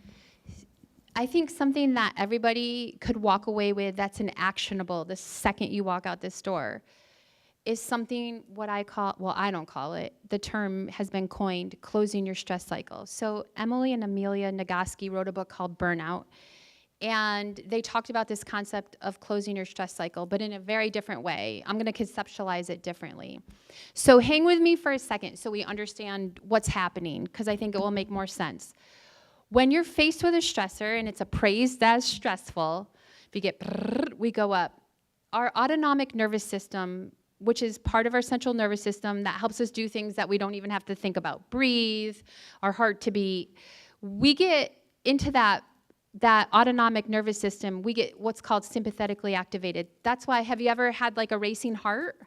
I think something that everybody could walk away with that's an actionable the second you walk out this door is something what I call, well, I don't call it, the term has been coined, closing your stress cycle. So Emily and Amelia Nagoski wrote a book called Burnout, and they talked about this concept of closing your stress cycle, but in a very different way. I'm gonna conceptualize it differently. So hang with me for a second so we understand what's happening, because I think it will make more sense. When you're faced with a stressor and it's appraised as stressful, we go up. Our autonomic nervous system, which is part of our central nervous system that helps us do things that we don't even have to think about, breathe, our heart to beat, we get into that autonomic nervous system, we get what's called sympathetically activated. That's why, have you ever had like a racing heart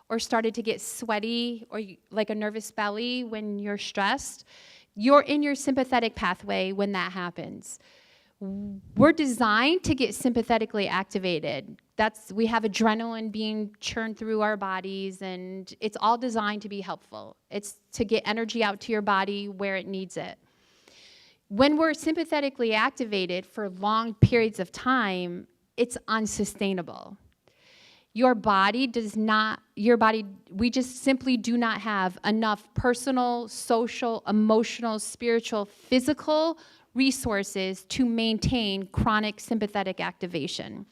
or started to get sweaty or like a nervous belly when you're stressed? You're in your sympathetic pathway when that happens. We're designed to get sympathetically activated. We have adrenaline being churned through our bodies, and it's all designed to be helpful. It's to get energy out to your body where it needs it. When we're sympathetically activated for long periods of time, it's unsustainable. We just simply do not have enough personal, social, emotional, spiritual, physical resources to maintain chronic sympathetic activation.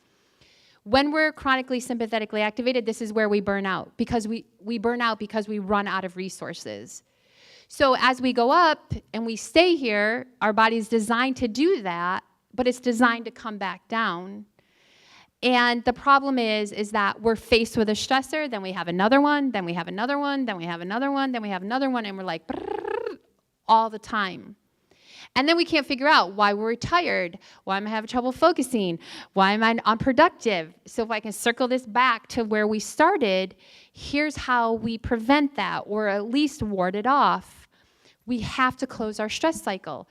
When we're chronically sympathetically activated, this is where we burn out, because we burn out because we run out of resources. So as we go up and we stay here, our body's designed to do that, but it's designed to come back down. And the problem is that we're faced with a stressor, then we have another one, then we have another one, then we have another one, then we have another one, and we're like all the time. And then we can't figure out why we're tired, why am I having trouble focusing, why am I unproductive? So if I can circle this back to where we started, here's how we prevent that, or at least ward it off. We have to close our stress cycle.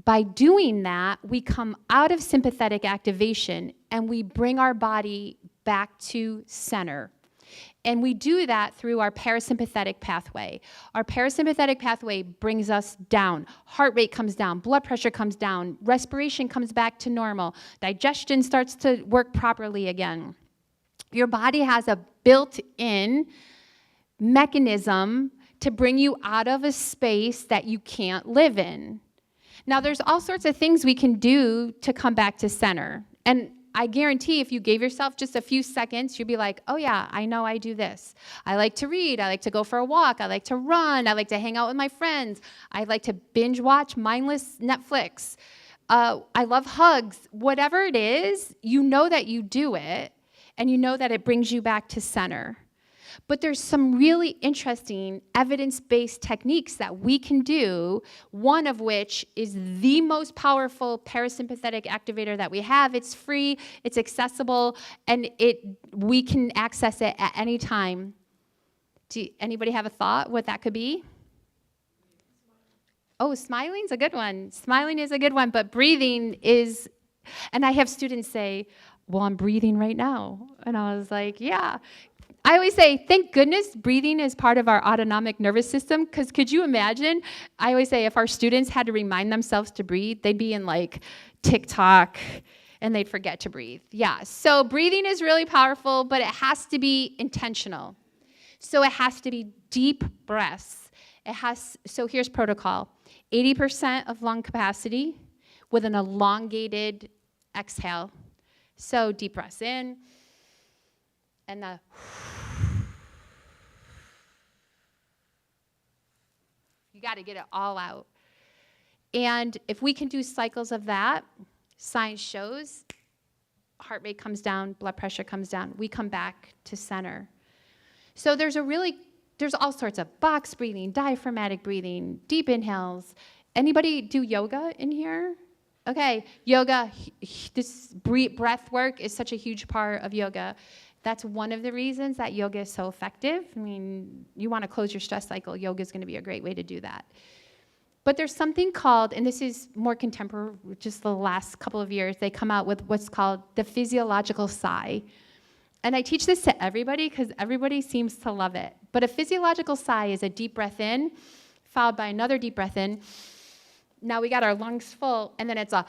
By doing that, we come out of sympathetic activation and we bring our body back to center. And we do that through our parasympathetic pathway. Our parasympathetic pathway brings us down. Heart rate comes down, blood pressure comes down, respiration comes back to normal, digestion starts to work properly again. Your body has a built-in mechanism to bring you out of a space that you can't live in. Now, there's all sorts of things we can do to come back to center. And I guarantee if you gave yourself just a few seconds, you'd be like, oh yeah, I know I do this. I like to read. I like to go for a walk. I like to run. I like to hang out with my friends. I like to binge watch mindless Netflix. I love hugs. Whatever it is, you know that you do it, and you know that it brings you back to center. But there's some really interesting evidence-based techniques that we can do, one of which is the most powerful parasympathetic activator that we have. It's free, it's accessible, and we can access it at any time. Anybody have a thought what that could be? Oh, smiling's a good one. Smiling is a good one, but breathing is, and I have students say, well, I'm breathing right now. And I was like, yeah. I always say, thank goodness breathing is part of our autonomic nervous system, because could you imagine? I always say if our students had to remind themselves to breathe, they'd be in like TikTok and they'd forget to breathe. Yeah, so breathing is really powerful, but it has to be intentional. So it has to be deep breaths. So here's protocol. 80% of lung capacity with an elongated exhale. So deep breaths in, and you got to get it all out. And if we can do cycles of that, science shows heart rate comes down, blood pressure comes down, we come back to center. So there's all sorts of box breathing, diaphragmatic breathing, deep inhales. Anybody do yoga in here? Okay, yoga, this breath work is such a huge part of yoga. That's one of the reasons that yoga is so effective. I mean, you want to close your stress cycle, yoga is going to be a great way to do that. But there's something called, and this is more contemporary, just the last couple of years, they come out with what's called the physiological sigh. And I teach this to everybody because everybody seems to love it. But a physiological sigh is a deep breath in, followed by another deep breath in. Now we got our lungs full, and then it's a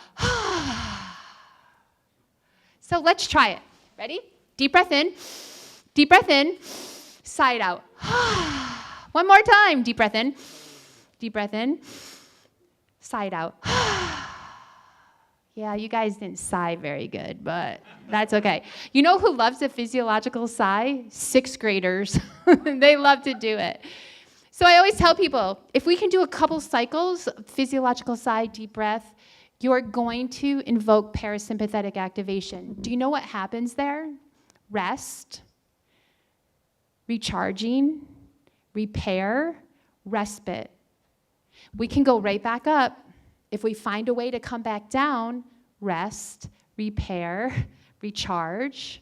So let's try it. Ready? Deep breath in, sigh it out. One more time. Deep breath in, sigh it out. Yeah, you guys didn't sigh very good, but that's okay. You know who loves a physiological sigh? 6th graders. They love to do it. So I always tell people, if we can do a couple cycles, physiological sigh, deep breath, you're going to invoke parasympathetic activation. Do you know what happens there? Rest, recharging, repair, respite. We can go right back up. If we find a way to come back down, rest, repair, recharge.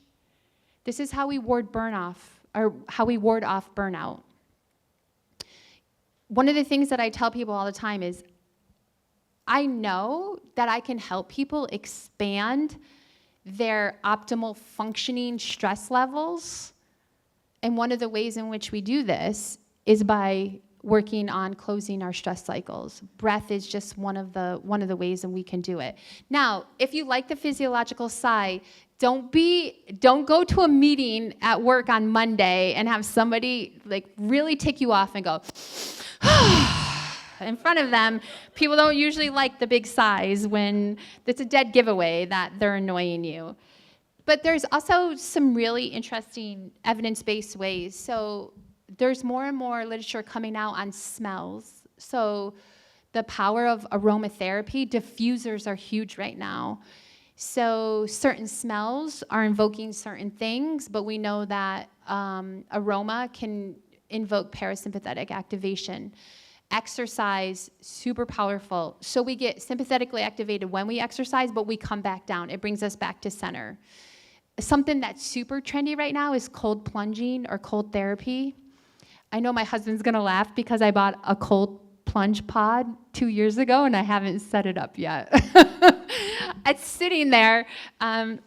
This is how we ward off burnout. One of the things that I tell people all the time is, I know that I can help people expand their optimal functioning stress levels. And one of the ways in which we do this is by working on closing our stress cycles. Breath is just one of the ways that we can do it. Now, if you like the physiological sigh, don't go to a meeting at work on Monday and have somebody like really tick you off and go in front of them. People don't usually like the big sighs when it's a dead giveaway that they're annoying you. But there's also some really interesting evidence-based ways. So there's more and more literature coming out on smells. So the power of aromatherapy, diffusers are huge right now. So certain smells are invoking certain things, but we know that aroma can invoke parasympathetic activation. Exercise, super powerful. So we get sympathetically activated when we exercise, but we come back down. It brings us back to center. Something that's super trendy right now is cold plunging or cold therapy. I know my husband's gonna laugh because I bought a cold plunge pod 2 years ago and I haven't set it up yet. It's sitting there. I'm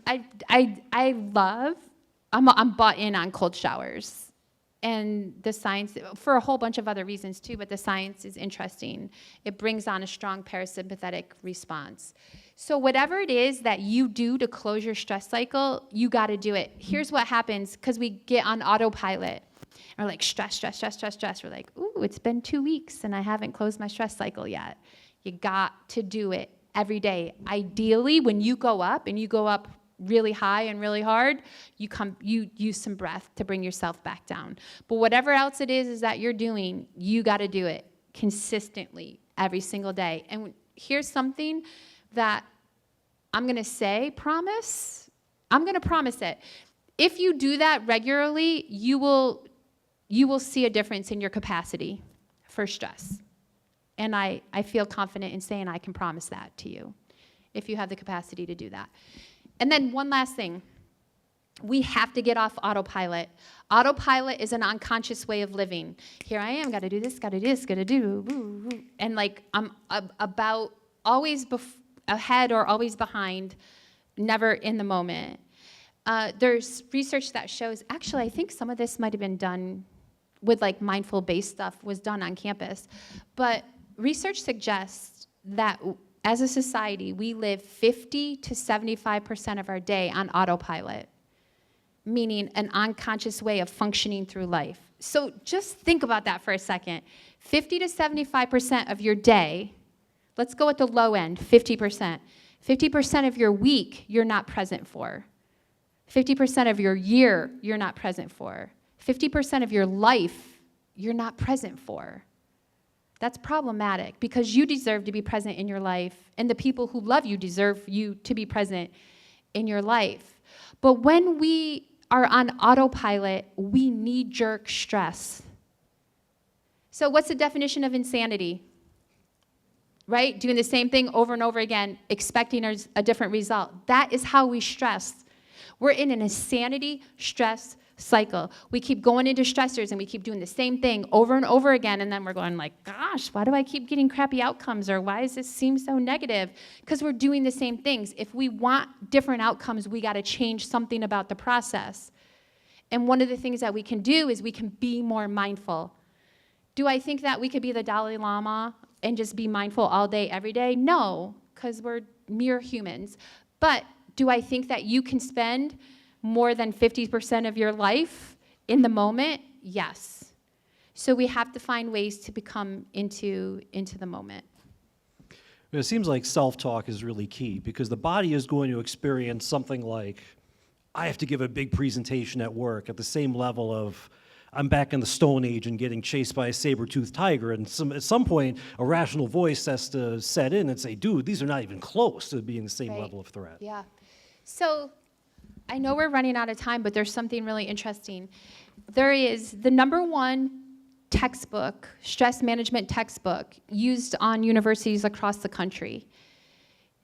bought in on cold showers. And the science, for a whole bunch of other reasons too, but the science is interesting. It brings on a strong parasympathetic response. So whatever it is that you do to close your stress cycle, you gotta do it. Here's what happens, because we get on autopilot. We're like, stress. We're like, ooh, it's been 2 weeks and I haven't closed my stress cycle yet. You got to do it every day. Ideally, when you go up and you go up really high and really hard, you use some breath to bring yourself back down. But whatever else it is that you're doing, you got to do it consistently every single day. And here's something that I'm going to say, promise. I'm going to promise it. If you do that regularly, you will see a difference in your capacity for stress. And I feel confident in saying I can promise that to you if you have the capacity to do that. And then one last thing. We have to get off autopilot. Autopilot is an unconscious way of living. Here I am, got to do this, got to do this, got to do, and like I'm about always ahead or always behind, never in the moment. There's research that shows, actually, I think some of this might have been done with like mindful-based stuff was done on campus. But research suggests that as a society, we live 50 to 75% of our day on autopilot, meaning an unconscious way of functioning through life. So just think about that for a second. 50 to 75% of your day, let's go at the low end, 50%. 50% of your week, you're not present for. 50% of your year, you're not present for. 50% of your life, you're not present for. That's problematic because you deserve to be present in your life, and the people who love you deserve you to be present in your life. But when we are on autopilot, we knee-jerk stress. So what's the definition of insanity? Right? Doing the same thing over and over again, expecting a different result. That is how we stress. We're in an insanity stress cycle. We keep going into stressors and we keep doing the same thing over and over again, and then we're going like, gosh, why do I keep getting crappy outcomes, or why does this seem so negative? Because we're doing the same things. If we want different outcomes, we got to change something about the process. And one of the things that we can do is we can be more mindful. Do I think that we could be the Dalai Lama and just be mindful all day, every day? No, because we're mere humans. But Do I think that you can spend more than 50% of your life in the moment? Yes. So we have to find ways to become into the moment. It seems like self-talk is really key because the body is going to experience something like, I have to give a big presentation at work at the same level of, I'm back in the Stone Age and getting chased by a saber-toothed tiger. And at some point, a rational voice has to set in and say, dude, these are not even close to being the same Right. level of threat. Yeah. So I know we're running out of time, but there's something really interesting. There is the #1 textbook, stress management textbook, used on universities across the country.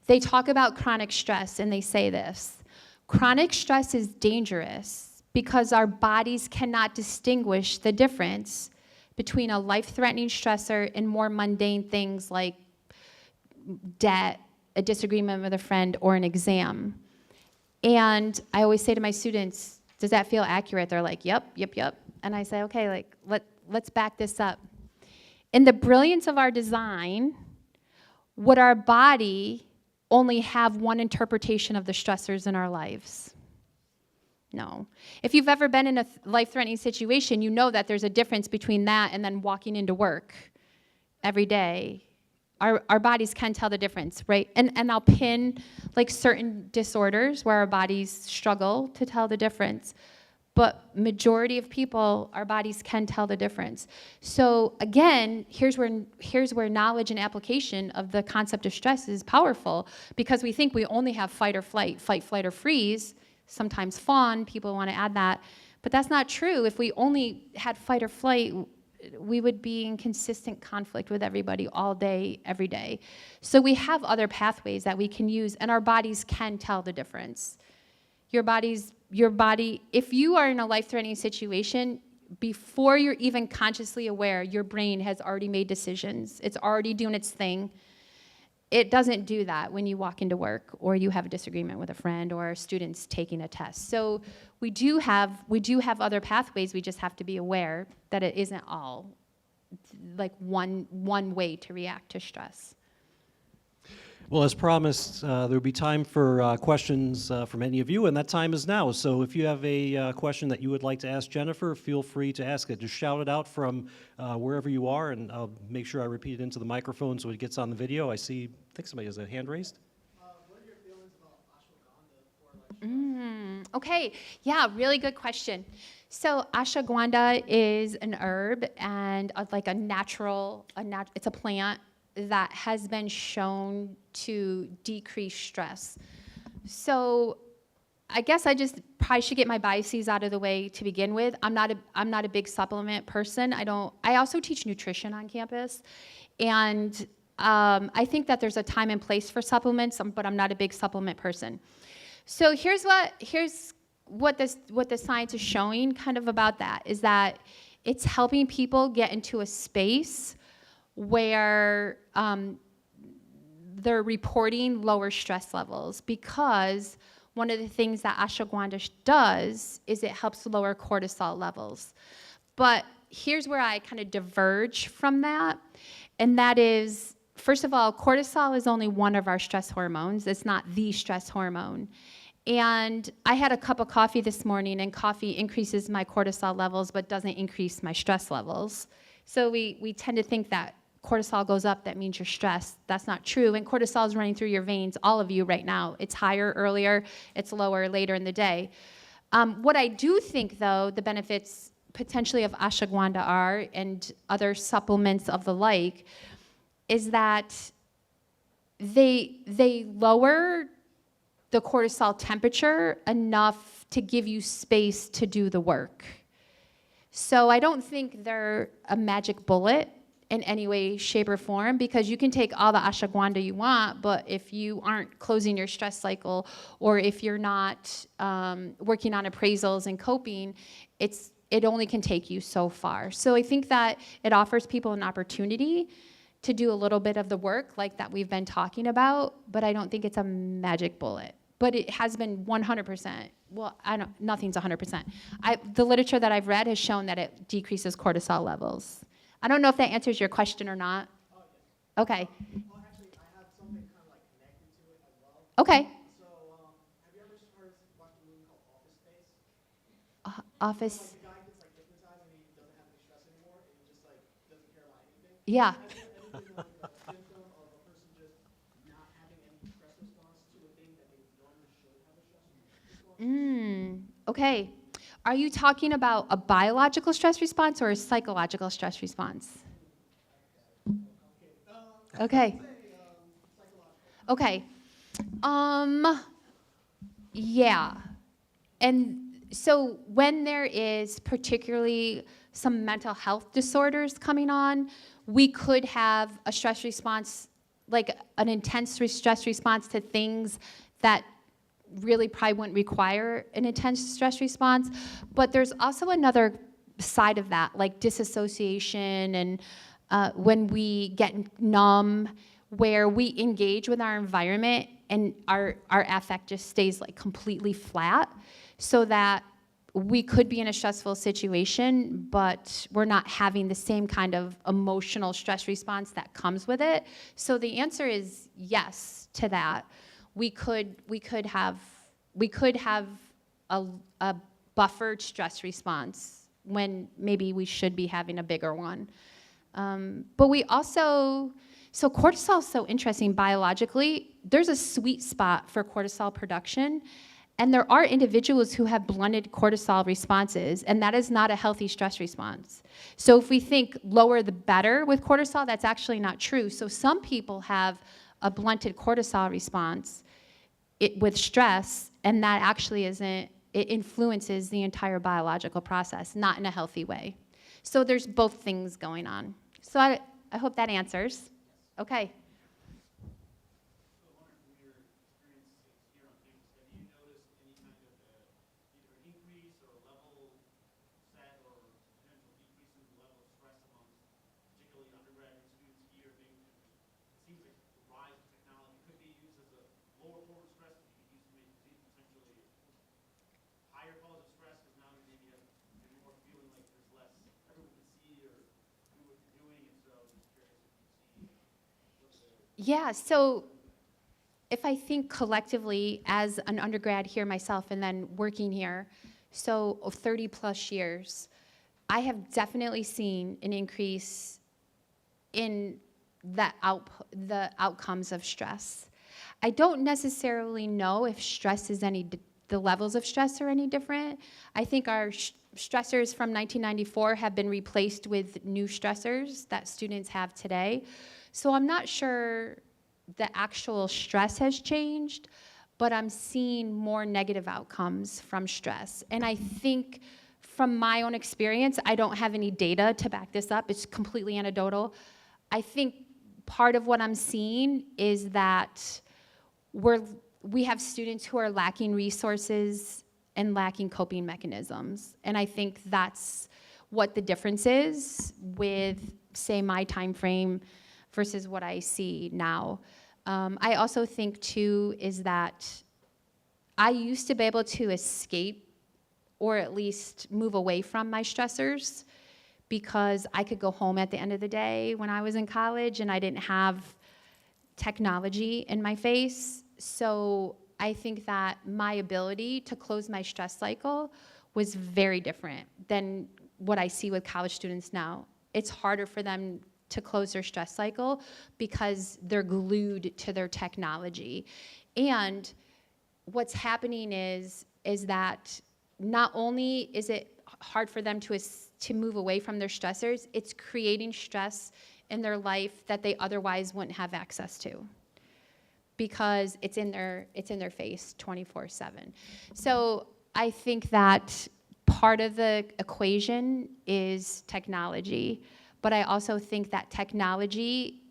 They talk about chronic stress, and they say this: chronic stress is dangerous because our bodies cannot distinguish the difference between a life-threatening stressor and more mundane things like debt, a disagreement with a friend, or an exam. And I always say to my students, does that feel accurate? They're like, yep. And I say, okay, like, let's back this up. In the brilliance of our design, would our body only have one interpretation of the stressors in our lives? No. If you've ever been in a life-threatening situation, you know that there's a difference between that and then walking into work every day. Our bodies can tell the difference, right? And I'll pin like certain disorders where our bodies struggle to tell the difference. But majority of people, our bodies can tell the difference. So again, here's where knowledge and application of the concept of stress is powerful, because we think we only have fight or flight, flight, or freeze, sometimes fawn, people want to add that. But that's not true. If we only had fight or flight, we would be in consistent conflict with everybody all day, every day. So we have other pathways that we can use, and our bodies can tell the difference. Your body, if you are in a life-threatening situation, before you're even consciously aware, your brain has already made decisions. It's already doing its thing. It doesn't do that when you walk into work or you have a disagreement with a friend or a student's taking a test. So we do have other pathways. We just have to be aware that it isn't all like one way to react to stress. Well, as promised, there will be time for questions from any of you, and that time is now. So if you have a question that you would like to ask Jennifer, feel free to ask it. Just shout it out from wherever you are, and I'll make sure I repeat it into the microphone so it gets on the video. I think somebody has a hand raised. What are your feelings about ashwagandha for Okay, yeah, really good question. So ashwagandha is an herb and like a natural, it's a plant that has been shown to decrease stress. So I guess I just probably should get my biases out of the way to begin with. I'm not a big supplement person. I also teach nutrition on campus, and I think that there's a time and place for supplements, but I'm not a big supplement person. So here's what the science is showing kind of about that, is that it's helping people get into a space where they're reporting lower stress levels, because one of the things that ashwagandha does is it helps lower cortisol levels. But here's where I kind of diverge from that, and that is, first of all, cortisol is only one of our stress hormones. It's not the stress hormone. And I had a cup of coffee this morning, and coffee increases my cortisol levels but doesn't increase my stress levels. So we tend to think that cortisol goes up, that means you're stressed. That's not true. And cortisol is running through your veins, all of you right now. It's higher earlier, it's lower later in the day. What I do think, though, the benefits potentially of ashwagandha are, and other supplements of the like, is that they lower the cortisol temperature enough to give you space to do the work. So I don't think they're a magic bullet in any way, shape, or form, because you can take all the ashwagandha you want, but if you aren't closing your stress cycle, or if you're not working on appraisals and coping, it only can take you so far. So I think that it offers people an opportunity to do a little bit of the work like that we've been talking about, but I don't think it's a magic bullet. But it has been 100%. Well, nothing's 100%. The literature that I've read has shown that it decreases cortisol levels. I don't know if that answers your question or not. Oh, yes. Okay. Well, actually, I have something kind of like connected to it as well. Okay. So, office. Like the guy gets like hypnotized and he doesn't have any stress anymore and he just like doesn't care about anything. Yeah. Has there ever been like a symptom of a person just not having any stress response to a thing that they normally should have a stress response? Okay. Are you talking about a biological stress response or a psychological stress response? Okay. Okay. Yeah. And so when there is particularly some mental health disorders coming on, we could have a stress response, like an intense stress response to things that really probably wouldn't require an intense stress response. But there's also another side of that, like disassociation and when we get numb, where we engage with our environment and our affect just stays like completely flat, so that we could be in a stressful situation, but we're not having the same kind of emotional stress response that comes with it. So the answer is yes to that. We could have a buffered stress response when maybe we should be having a bigger one. But we also, so cortisol is so interesting biologically. There's a sweet spot for cortisol production, and there are individuals who have blunted cortisol responses, and that is not a healthy stress response. So if we think lower the better with cortisol, that's actually not true. So some people have a blunted cortisol response with stress, and that actually isn't, it influences the entire biological process, not in a healthy way. So there's both things going on. So I hope that answers. Okay. Yeah, so if I think collectively as an undergrad here myself and then working here, so 30 plus years, I have definitely seen an increase in the outcomes of stress. I don't necessarily know if stress is the levels of stress are any different. I think our stressors from 1994 have been replaced with new stressors that students have today. So I'm not sure the actual stress has changed, but I'm seeing more negative outcomes from stress. And I think from my own experience, I don't have any data to back this up. It's completely anecdotal. I think part of what I'm seeing is that we have students who are lacking resources and lacking coping mechanisms. And I think that's what the difference is with, say, my time frame versus what I see now. I also think, too, is that I used to be able to escape or at least move away from my stressors because I could go home at the end of the day when I was in college and I didn't have technology in my face. So I think that my ability to close my stress cycle was very different than what I see with college students now. It's harder for them to close their stress cycle because they're glued to their technology. And what's happening is that not only is it hard for them to move away from their stressors, it's creating stress in their life that they otherwise wouldn't have access to because it's in their face 24/7. So I think that part of the equation is technology, but I also think that technology,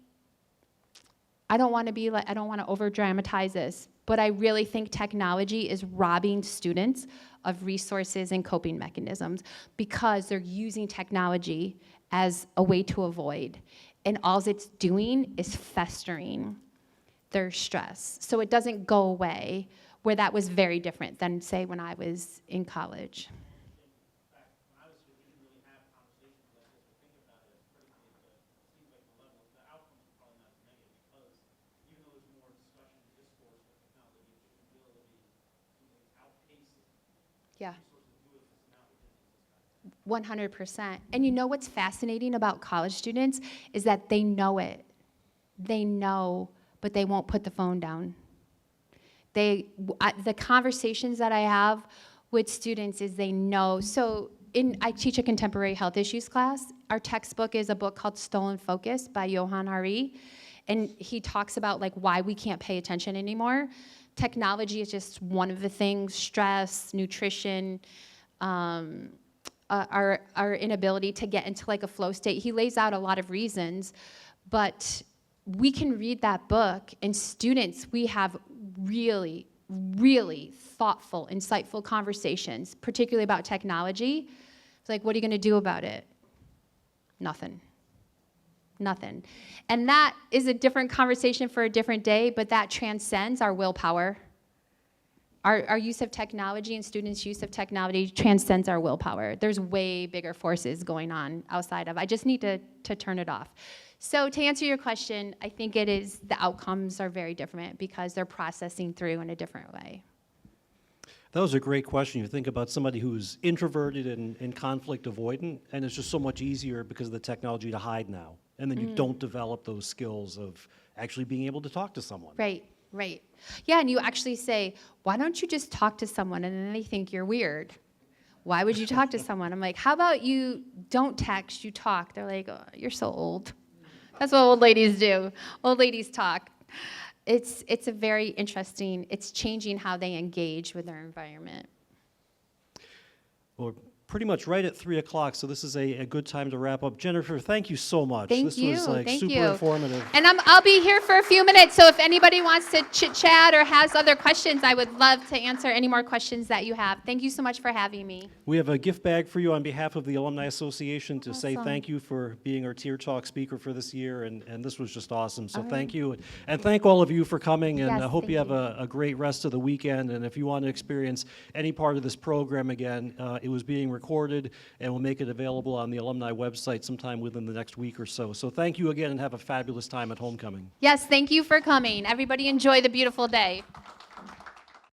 I don't want to over dramatize this, but I really think technology is robbing students of resources and coping mechanisms because they're using technology as a way to avoid. And all it's doing is festering their stress. So it doesn't go away, where that was very different than, say, when I was in college. Yeah. 100%. And you know what's fascinating about college students is that they know it. They know, but they won't put the phone down. The conversations that I have with students is they know. So I teach a contemporary health issues class. Our textbook is a book called Stolen Focus by Johann Hari. And he talks about like why we can't pay attention anymore. Technology is just one of the things, stress, nutrition, our inability to get into like a flow state. He lays out a lot of reasons, but we can read that book, and students, we have really, really thoughtful, insightful conversations, particularly about technology. It's like, what are you going to do about it? Nothing. Nothing. And that is a different conversation for a different day, but that transcends our willpower. Our use of technology and students' use of technology transcends our willpower. There's way bigger forces going on outside of, I just need to turn it off. So to answer your question, I think it is, the outcomes are very different because they're processing through in a different way. That was a great question. You think about somebody who's introverted and conflict avoidant, and it's just so much easier because of the technology to hide now. And then you don't develop those skills of actually being able to talk to someone. Right, right. Yeah, and you actually say, why don't you just talk to someone? And then they think you're weird. Why would you talk to someone? I'm like, how about you don't text, you talk? They're like, oh, you're so old. That's what old ladies do. Old ladies talk. It's a very interesting, it's changing how they engage with their environment. Well, pretty much right at 3 o'clock, so this is a good time to wrap up. Jennifer, thank you so much. Thank you. This was like Thank super you. informative. And I'll be here for a few minutes, so if anybody wants to chit-chat or has other questions, I would love to answer any more questions that you have. Thank you so much for having me. We have a gift bag for you on behalf of the Alumni Association to say Awesome. thank you for being our Tier Talk speaker for this year, and this was just awesome. So All thank you, and thank all of you for coming, and Yes, I hope thank you have you. a great rest of the weekend, and if you want to experience any part of this program again, it was being recorded, and we'll make it available on the alumni website sometime within the next week or so. So thank you again, and have a fabulous time at homecoming. Yes, thank you for coming. Everybody enjoy the beautiful day.